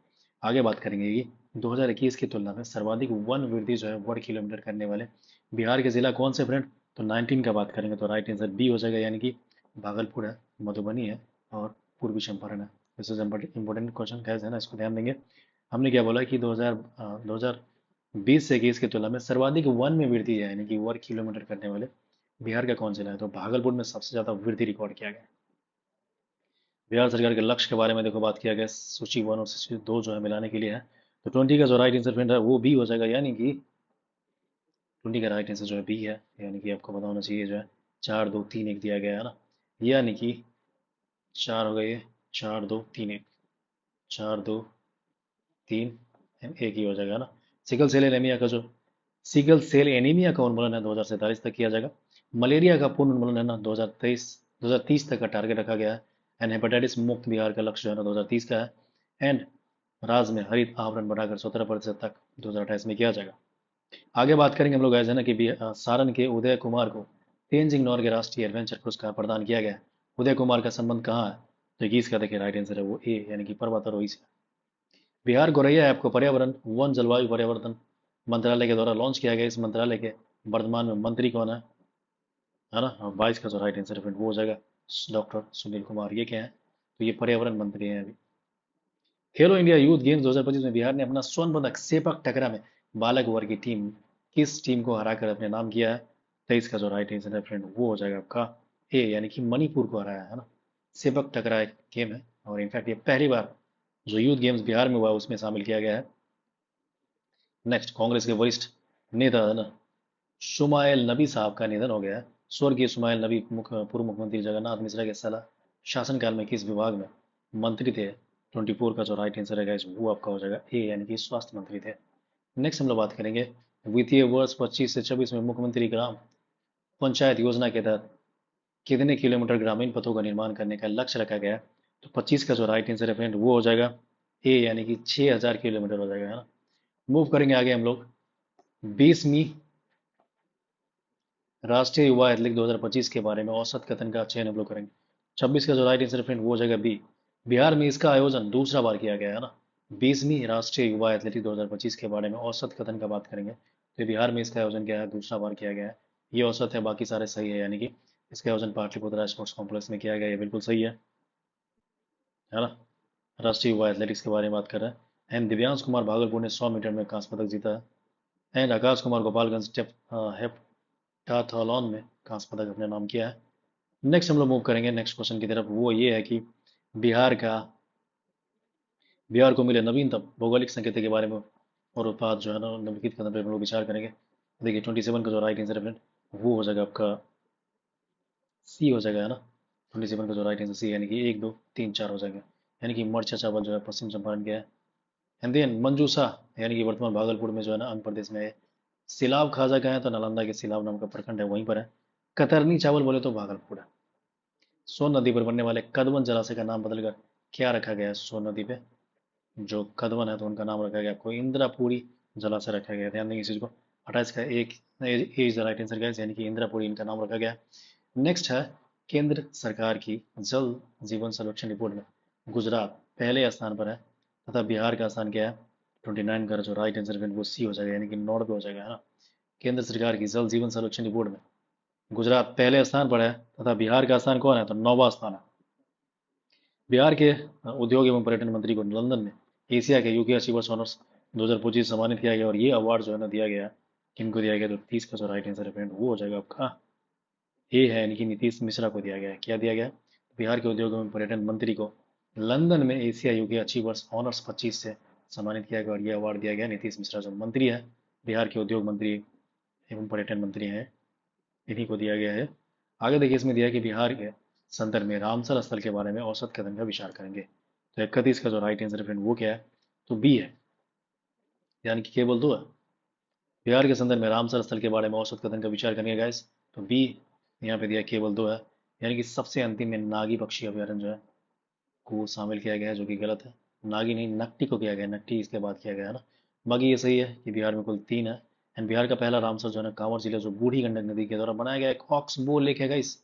आगे बात करेंगे कि 2021 की तुलना में सर्वाधिक वन वृद्धि जो है वर्ग किलोमीटर करने वाले बिहार के जिला कौन से फ्रेंड? तो 19 का बात करेंगे तो राइट आंसर बी हो जाएगा, यानी कि भागलपुर है, मधुबनी है और पूर्वी चंपारण है। दिस इज इंपॉर्टेंट क्वेश्चन कैसे, है ना, इसको ध्यान देंगे। हमने क्या बोला कि 2020 से 21 की तुलना में सर्वाधिक वन में वृद्धि है, यानी कि वर्ग किलोमीटर करने वाले बिहार का कौन जिला है? तो भागलपुर में सबसे ज्यादा वृद्धि रिकॉर्ड किया गया। बिहार सरकार के लक्ष्य के बारे में देखो बात किया गया, सूची 1 और सूची 2 जो है मिलाने के लिए है। तो 20 का जो राइट आंसर है वो बी हो जाएगा, यानी कि 20 का राइट आंसर जो है बी है, यानी कि आपको पता होना चाहिए जो है 4 2 3 1 दिया गया है ना, यानी कि 4 हो गए, 4 2 3 1, 4 2 3 1 ही हो जाएगा ना। सिकल सेल एनीमिया का जो सिकल सेल एनीमिया का उन्मूलन है 2047 तक किया जाएगा। मलेरिया का पूर्ण उन्मूलन है ना 2030 तक का टारगेट रखा गया है। एंड हेपेटाइटिस मुक्त बिहार का लक्ष्य जो है ना 2030 का है। एंड राज्य में हरित आवरण बढ़ाकर 17% तक 2028 में किया जाएगा। आगे बात करेंगे हम लोग ऐसे ना कि सारण के उदय कुमार को तेनजिंग नोर्गे राष्ट्रीय एडवेंचर पुरस्कार प्रदान किया गया है। उदय कुमार का संबंध कहाँ है? तो 21 का देखिए राइट आंसर है वो ए, यानी कि पर्वतारोही से। बिहार गौरैया ऐप को पर्यावरण वन जलवायु परिवर्तन मंत्रालय के द्वारा लॉन्च किया गया। इस मंत्रालय के वर्तमान में मंत्री कौन है ना? 22 का जो राइट आंसर है वो हो जाएगा डॉक्टर सुनील कुमार। ये क्या है? तो ये पर्यावरण मंत्री हैं अभी। खेलो इंडिया यूथ गेम्स 2025 में बिहार ने अपना स्वर्ण पदक सेपक टकरा में बालक वर्ग की टीम किस टीम को हराकर अपने नाम किया है? 23 का जो राइट आंसर है फ्रेंड वो हो जाएगा आपका ए, यानी कि मणिपुर को हराया है ना। सेपक टकरा एक गेम है और इनफैक्ट ये पहली बार जो यूथ गेम्स बिहार में हुआ उसमें शामिल किया गया है। नेक्स्ट, कांग्रेस के वरिष्ठ नेता है ना शुमाइल नबी साहब का निधन हो गया है। स्वर्गीय शुमाइल नबी पूर्व मुख्यमंत्री जगन्नाथ मिश्रा के सलाह शासनकाल में किस विभाग में मंत्री थे? 24 का जो राइट आंसर है वो आपका हो जाएगा ए, यानी कि स्वास्थ्य मंत्री थे। नेक्स्ट हम लोग बात करेंगे वित्तीय वर्ष 25 से 26 में मुख्यमंत्री ग्राम पंचायत योजना के तहत कितने किलोमीटर ग्रामीण पथों का निर्माण करने का लक्ष्य रखा गया है? तो 25 का जो राइट आंसर है फ्रेंड वो हो जाएगा ए, यानी कि 6000 किलोमीटर हो जाएगा, है ना। मूव करेंगे आगे हम लोग 20वीं राष्ट्रीय युवा एथलेटिक 2025 के बारे में औसत कथन का चयन हम लोग करेंगे। 26 का जो राइट आंसर फ्रेंड वो हो जाएगा बी। बिहार में इसका आयोजन दूसरा बार किया गया है ना। 20वीं राष्ट्रीय युवा एथलेटिक 2025 के बारे में औसत कथन का बात करेंगे तो बिहार में इसका आयोजन क्या है? दूसरा बार किया गया है। ये औसत है, बाकी सारे सही है, यानी कि इसका आयोजन पाटलिपुत्र स्पोर्ट्स कॉम्प्लेक्स में किया गया, ये बिल्कुल सही है ना। राष्ट्रीय युवा एथलेटिक्स के बारे में बात कर रहे हैं। एंड दिव्यांश कुमार भागलपुर ने 100 मीटर में कांस्य पदक जीता है। एंड आकाश कुमार गोपालगंज हेप्टाथलॉन में कांस्य पदक अपने नाम किया है। नेक्स्ट हम लोग मूव करेंगे नेक्स्ट क्वेश्चन की तरफ, वो ये है कि बिहार का बिहार को मिले नवीनतम भौगोलिक संकेत के बारे में और उत्पाद जो है ना निम्नलिखित कदम पर हम लोग विचार करेंगे। देखिए 27 का जो राइट आंसर है वो हो जाएगा आपका सी हो जाएगा, है ना। 27 का जो राइट आंसर सी, यानी कि 1 2 3 4 हो जाएगा, यानी कि मरचा चावल जो है पश्चिम चंपारण के है। एंड देन मंजूसा, यानी कि वर्तमान भागलपुर में जो है ना आंध्र प्रदेश में है। सिलाव खाजा का है तो नालंदा के सिलाव नाम का प्रखंड है वहीं पर है। कतरनी चावल बोले तो भागलपुर है। सोन नदी पर बनने वाले कदवन जलाशय का नाम बदलकर क्या रखा गया है? सोन नदी पे जो कदवन है तो उनका नाम रखा गया आपको इंदिरापुरी जलाशय रखा गया। ध्यान देंगे इस चीज को। 28 का एक is the right answer guys, यानी कि इंदिरापुरी इनका नाम रखा गया। नेक्स्ट है केंद्र सरकार की जल जीवन सर्वेक्षण रिपोर्ट में गुजरात पहले स्थान पर है तथा बिहार का स्थान क्या है? 29 का जो राइट आंसर है वो सी हो जाएगा, यानी कि नॉर्थ पे हो जाएगा, है ना। केंद्र सरकार की जल जीवन सर्वेक्षण रिपोर्ट में गुजरात पहले स्थान पर है तथा बिहार का स्थान कौन है? तो 9वां स्थान है। बिहार के उद्योग एवं पर्यटन मंत्री को लंदन में एशिया के यूके अचीवर्स ऑनर्स 2025 सम्मानित किया गया और ये अवार्ड जो है ना दिया गया किनको दिया गया? तो 30 का जो राइट आंसर है फ्रेंड वो हो जाएगा आपका ए, है, यानी कि नीतीश मिश्रा को दिया गया है। क्या दिया गया? बिहार के उद्योग एवं पर्यटन मंत्री को लंदन में एशिया यूके अचीवर्स ऑनर्स 25 से सम्मानित किया गया और ये अवार्ड दिया गया नीतीश मिश्रा जो मंत्री है, बिहार के उद्योग मंत्री एवं पर्यटन मंत्री हैं, इन्हीं को दिया गया है। आगे देखिए इसमें दिया है कि बिहार के संदर्भ में रामसर स्थल के बारे में औसत कथन का विचार करेंगे। तो 31 का जो राइट आंसर है फ्रेंड वो क्या है? तो बी है, यानी कि केवल दो है। बिहार के संदर्भ में रामसर स्थल के बारे में औसत कथन का विचार करेंगे गाइस, तो बी यहाँ पे दिया केवल दो है, यानी कि सबसे अंतिम में नागी पक्षी अभ्यारण्य जो है को शामिल किया गया है, जो कि गलत है। नागी नहीं, नकटी को किया गया, नकटी इसके बाद किया गया है ना। बाकी ये सही है कि बिहार में कुल 3 है। एंड बिहार का पहला रामसर जो है ना कांवर जिले जो बूढ़ी गंडक नदी के द्वारा बनाया गया एक ऑक्सबो लेक है गाइस।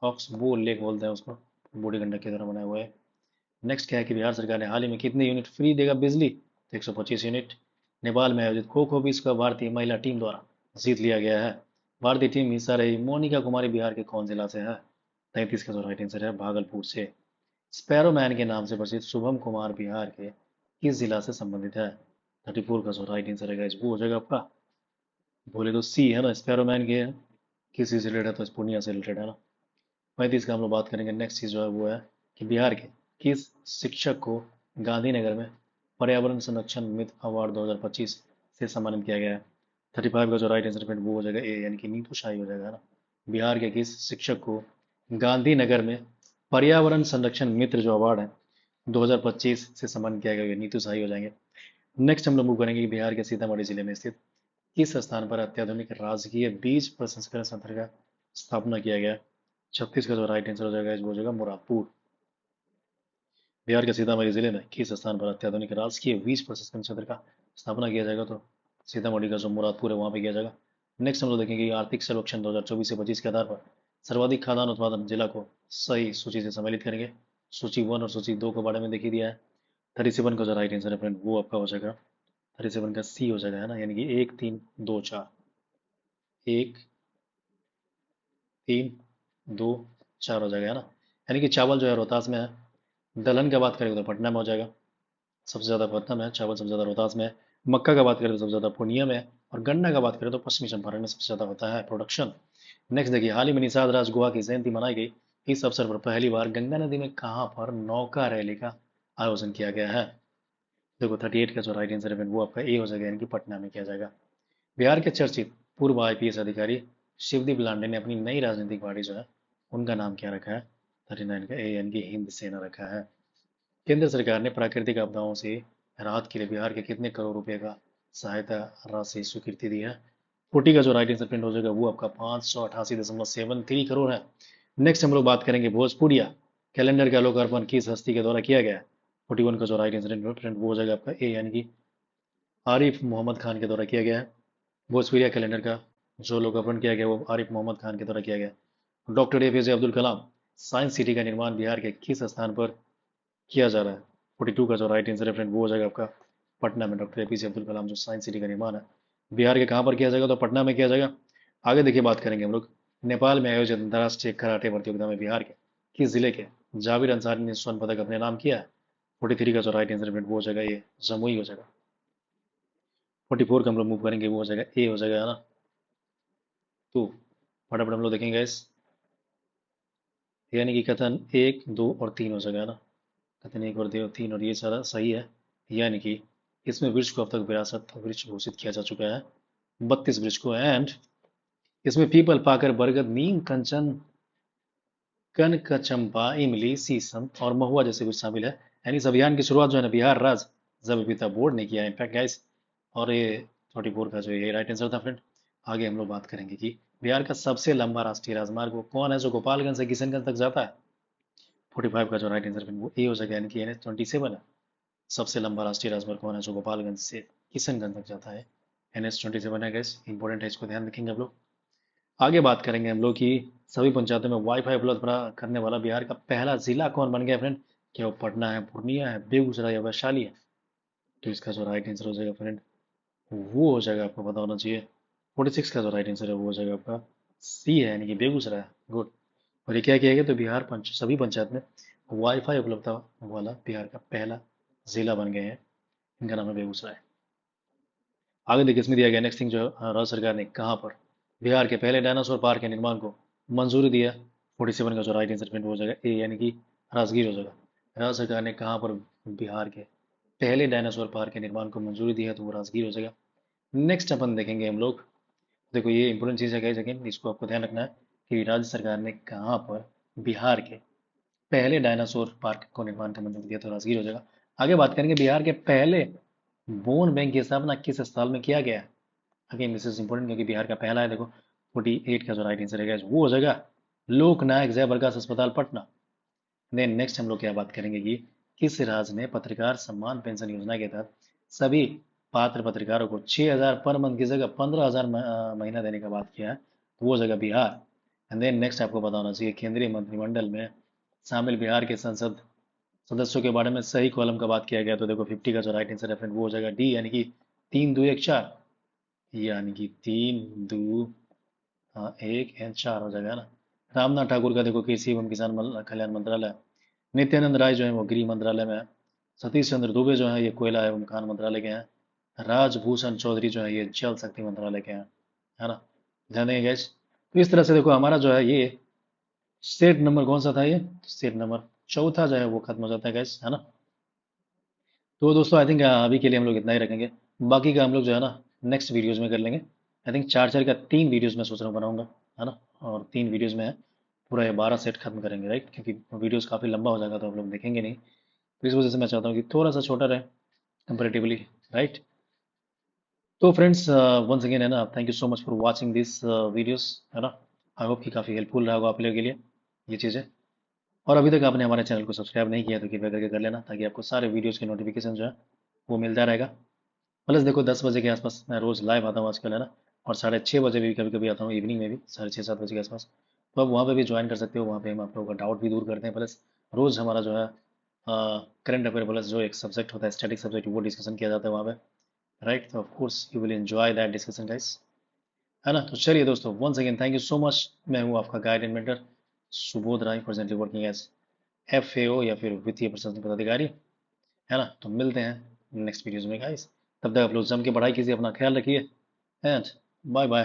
ऑक्सबो लेक बोलते हैं उसको, बूढ़ी गंडक के द्वारा बनाया हुआ है। नेक्स्ट क्या है कि बिहार सरकार ने हाल ही में कितने यूनिट फ्री देगा बिजली? तो 125 यूनिट। नेपाल में आयोजित खो खो विश्व का भारतीय महिला टीम द्वारा जीत लिया गया है। भारतीय टीम में हिस्सा रही मोनिका कुमारी बिहार के कौन जिला से है? 33 का जो राइट आंसर है भागलपुर से। स्पैरोमैन के नाम से प्रसिद्ध शुभम कुमार बिहार के किस जिला से संबंधित है? 34 का जो राइट आंसर है guys, वो हो जाएगा आपका बोले तो सी, है ना। स्पैरोमैन के किस चीज से रिलेटेड है? तो पूर्णिया से रिलेटेड है ना। 35 का हम लोग बात करेंगे। नेक्स्ट चीज जो है वो है कि बिहार के किस शिक्षक को गांधीनगर में पर्यावरण संरक्षण मित्र अवार्ड 2025 से सम्मानित किया गया है? 35 का जो राइट आंसर वो हो जाएगा ए, यानी कि नीतू शाही हो जाएगा ना। बिहार के किस शिक्षक को गांधीनगर में पर्यावरण संरक्षण मित्र जो अवार्ड है 2025 से सम्मानित किया गया है, नीतू शाही हो जाएंगे। नेक्स्ट हम लोग मूव करेंगे कि बिहार के सीतामढ़ी जिले में स्थित किस स्थान पर अत्याधुनिक राजकीय बीज प्रसंस्करण संयंत्र का स्थापना किया गया? 36 का जो राइट आंसर हो जाएगा वो हो जाएगा मुरादपुर। बिहार के सीतामढ़ी जिले में किस स्थान पर अत्याधुनिक राजकीय बीज प्रसंस्करण संयंत्र का स्थापना किया जाएगा? तो सीतामढ़ी का जो मुरादपुर है वहां पे किया जाएगा। नेक्स्ट हम लोग देखेंगे कि आर्थिक सर्वेक्षण 2024 से 25 के आधार पर सर्वाधिक खाद्यान्न उत्पादन जिला को सही सूची से सम्मिलित करेंगे। सूची 1 और सूची 2 के बारे में देखी दिया है। 37 का जो राइट आंसर है फ्रेंड वो आपका हो जाएगा 37 का सी हो जाएगा, है ना, यानी कि 1 3 2 4, 1 3 2 4 हो जाएगा, है ना। यानी कि चावल जो है रोहतास में है। दलहन की बात करें तो पटना में हो जाएगा, सबसे ज़्यादा पटना में है। चावल सबसे ज़्यादा रोहतास में है। मक्का का बात करें तो सबसे ज़्यादा पूर्णिया में है। और गन्ना का बात करें तो पश्चिमी चंपारण में सबसे ज़्यादा होता है प्रोडक्शन। नेक्स्ट देखिए, हाल ही में निषाद राज गुहा की जयंती मनाई गई। इस अवसर पर पहली बार गंगा नदी में कहाँ पर नौका रैली का आयोजन किया गया है? देखो 38 का जो राइट आंसर है वो आपका ए हो जाएगा, यानी कि पटना में किया जाएगा। बिहार के चर्चित पूर्व आईपीएस अधिकारी शिवदीप लांडे ने अपनी नई राजनीतिक पार्टी जो है उनका नाम क्या रखा है? 39 का ए, यानी कि हिंद सेना रखा है। केंद्र सरकार ने प्राकृतिक आपदाओं से राहत के लिए बिहार के कितने करोड़ रुपए का सहायता राशि स्वीकृति दी है? 40 का जो राइट आंसर प्रिंट हो जाएगा वो आपका 588.73 करोड़ है। नेक्स्ट हम लोग बात करेंगे भोजपुरिया कैलेंडर का लोकार्पण किस हस्ती के द्वारा किया गया? 41 का जो राइट आंसर प्रिंट वो हो जाएगा आपका ए, यानी कि आरिफ मोहम्मद खान के द्वारा किया गया है। भोजपुरिया कैलेंडर का जो लोकार्पण किया गया वो आरिफ मोहम्मद खान के द्वारा किया गया। Doctor APJ Abdul Kalam science city का निर्माण बिहार के किस स्थान पर किया जा रहा है? 42 का जो राइट आंसर है फ्रेंड वो हो जाएगा आपका पटना में। डॉक्टर एपीजे अब्दुल कलाम जो साइंस सिटी का निर्माण है बिहार के कहाँ पर किया जाएगा? तो पटना में किया जाएगा। आगे देखिए बात करेंगे हम लोग नेपाल में आयोजित अंतर्राष्ट्रीय कराटे प्रतियोगिता में बिहार के किस जिले के जाविर अंसारी ने स्वर्ण पदक अपने नाम किया है? 43 का जो राइट आंसर फ्रेंड वो हो जाएगा ये जमुई हो जाएगा। 44 का हम लोग मूव करेंगे वो हो जाएगा ए हो जाएगा, है ना। तो फटाफट हम लोग देखेंगे इस, यानी कि कथन 1 2 और 3 हो जाएगा ना। कथन 1 और 2 और 3 और ये सारा सही है। यानी कि इसमें वृक्ष को अब तक विरासत वृक्ष घोषित किया जा चुका है 32 वृक्ष को। एंड इसमें पीपल पाकर बरगद नीम कंचन कनक चंपा इमली शीशम और महुआ जैसे कुछ शामिल है। यानी इस अभियान की शुरुआत जो है ना बिहार राज्य जल विविधता बोर्ड ने किया है इनफैक्ट गाइस। और ये 44 का जो ये राइट आंसर था फ्रेंड। आगे हम लोग बात करेंगे कि बिहार का सबसे लंबा राष्ट्रीय राजमार्ग वो कौन है जो गोपालगंज से किशनगंज तक जाता है? 45 का जो राइट आंसर है वो ए हो जाएगा, यानी कि NH27 है। सबसे लंबा राष्ट्रीय राजमार्ग कौन है जो गोपालगंज से किशनगंज तक जाता है? NH27 है गैस, इंपॉर्टेंट है, इसको ध्यान रखेंगे आप लोग। आगे बात करेंगे हम लोग कि सभी पंचायतों में वाईफाई उपलब्ध करने वाला बिहार का पहला जिला कौन बन गया फ्रेंड? क्या वो पटना है, पूर्णिया है, बेगूसराय या वैशाली है? तो इसका जो राइट आंसर हो जाएगा फ्रेंड वो हो जाएगा, आपको पता होना चाहिए, 46 का जो राइट आंसर है वो हो जाएगा आपका सी है, यानी कि बेगूसराय। गुड। और ये क्या किया गया? तो बिहार सभी पंचायत में वाईफाई उपलब्धता वाला बिहार का पहला जिला बन गए हैं। इनका नाम है बेगूसराय। आगे देखिए इसमें दिया गया नेक्स्ट थिंग जो राज्य सरकार ने कहाँ पर बिहार के पहले डायनासोर पार्क के निर्माण को मंजूरी दिया? 47 का जो राइट आंसर प्रिंट हो जाएगा ए, यानी कि राजगीर हो जाएगा। राज्य सरकार ने कहाँ पर बिहार के पहले डायनासोर पार्क के निर्माण को मंजूरी दी है? तो वो राजगीर हो जाएगा। नेक्स्ट अपन देखेंगे हम लोग, देखो ये इंपॉर्टेंट चीज़ है, सेकेंड इसको आपको ध्यान रखना है कि राज्य सरकार ने कहाँ पर बिहार के पहले डायनासोर पार्क को निर्माण का मंजूरी दिया? तो राजगीर हो जाएगा। आगे बात करेंगे बिहार के पहले बोन बैंक की स्थापना किस स्थल में किया गया है? अगेन दिस इज इंपॉर्टेंट क्योंकि बिहार का पहला है। देखो 48 का जो राइट आंसर है वो हो जाएगा लोकनायक जयप्रकाश अस्पताल पटना। देन नेक्स्ट हम लोग क्या बात करेंगे कि किस राज्य ने पत्रकार सम्मान पेंशन योजना के तहत सभी पात्र पत्रकारों को 6,000 पर मंथ की जगह 15,000 महीना देने का बात किया है? तो वो जगह बिहार। एंड देन नेक्स्ट आपको पता होना चाहिए केंद्रीय मंत्रिमंडल में शामिल बिहार के संसद सदस्यों के बारे में सही कॉलम का बात किया गया। तो देखो 50 का जो राइट आंसर है फ्रेंड वो हो जाएगा डी, यानी कि 3 2 1 4, यानी कि 3 2 1 एंड 4 हो जाएगा ना। रामनाथ ठाकुर का देखो कृषि एवं किसान कल्याण मंत्रालय। नित्यानंद राय जो है वो गृह मंत्रालय में है। सतीश चंद्र दुबे जो है ये कोयला एवं खान मंत्रालय के हैं। राजभूषण चौधरी जो है ये जल शक्ति मंत्रालय के हैं, है ना। ध्यान देंगे गैस। तो इस तरह से देखो हमारा जो है ये सेट नंबर कौन सा था? ये सेट नंबर चौथा जो है वो खत्म हो जाता है गैस, है ना। तो दोस्तों आई थिंक अभी के लिए हम लोग इतना ही रखेंगे। बाकी का हम लोग जो है ना नेक्स्ट वीडियोस में कर लेंगे। आई थिंक चार चार का 3 वीडियोस में सोच रहा हूँ बनाऊंगा, है ना। और 3 वीडियोस में है, पूरा ये 12 सेट खत्म करेंगे, राइट, क्योंकि वीडियोस काफ़ी लंबा हो जाएगा तो हम लोग देखेंगे नहीं। तो इस वजह से मैं चाहता हूँ कि थोड़ा सा छोटा रहे कंपेरेटिवली, राइट। तो फ्रेंड्स वंस अगेन, है ना, thank you so much for watching this videos, है ना। आई होप कि काफ़ी हेल्पफुल रहा होगा आप लोगों के लिए ये चीज़ें। और अभी तक आपने हमारे चैनल को सब्सक्राइब नहीं किया तो कृपया करके कर लेना, ताकि आपको सारे वीडियोस के नोटिफिकेशन जो है वो मिलता रहेगा। प्लस देखो 10 बजे के आसपास मैं रोज़ लाइव आता हूँ आजकल, है ना। और 6:30 बजे भी कभी कभी आता हूँ, इवनिंग में भी 6:30 7 बजे के आसपास। तो आप वहाँ पे भी ज्वाइन कर सकते हो, वहाँ पे हम आप लोगों का डाउट भी दूर करते हैं। प्लस रोज़ हमारा जो है करंट अफेयर प्लस जो एक सब्जेक्ट होता है स्टैटिक सब्जेक्ट, वो डिस्कशन किया जाता है वहाँ पे, राइट। तो of course you will enjoy that discussion guys, है ना। तो चलिए दोस्तों, once again thank you so much. मैं हूँ आपका guide and mentor Subodh Rai, presently working as FAO या फिर वित्तीय प्रशासन पदाधिकारी, है ना। तो मिलते हैं नेक्स्ट वीडियोज में गाइस। तब तक आप लोग जम के पढ़ाई कीजिए, अपना ख्याल रखिए, एंड बाय बाय।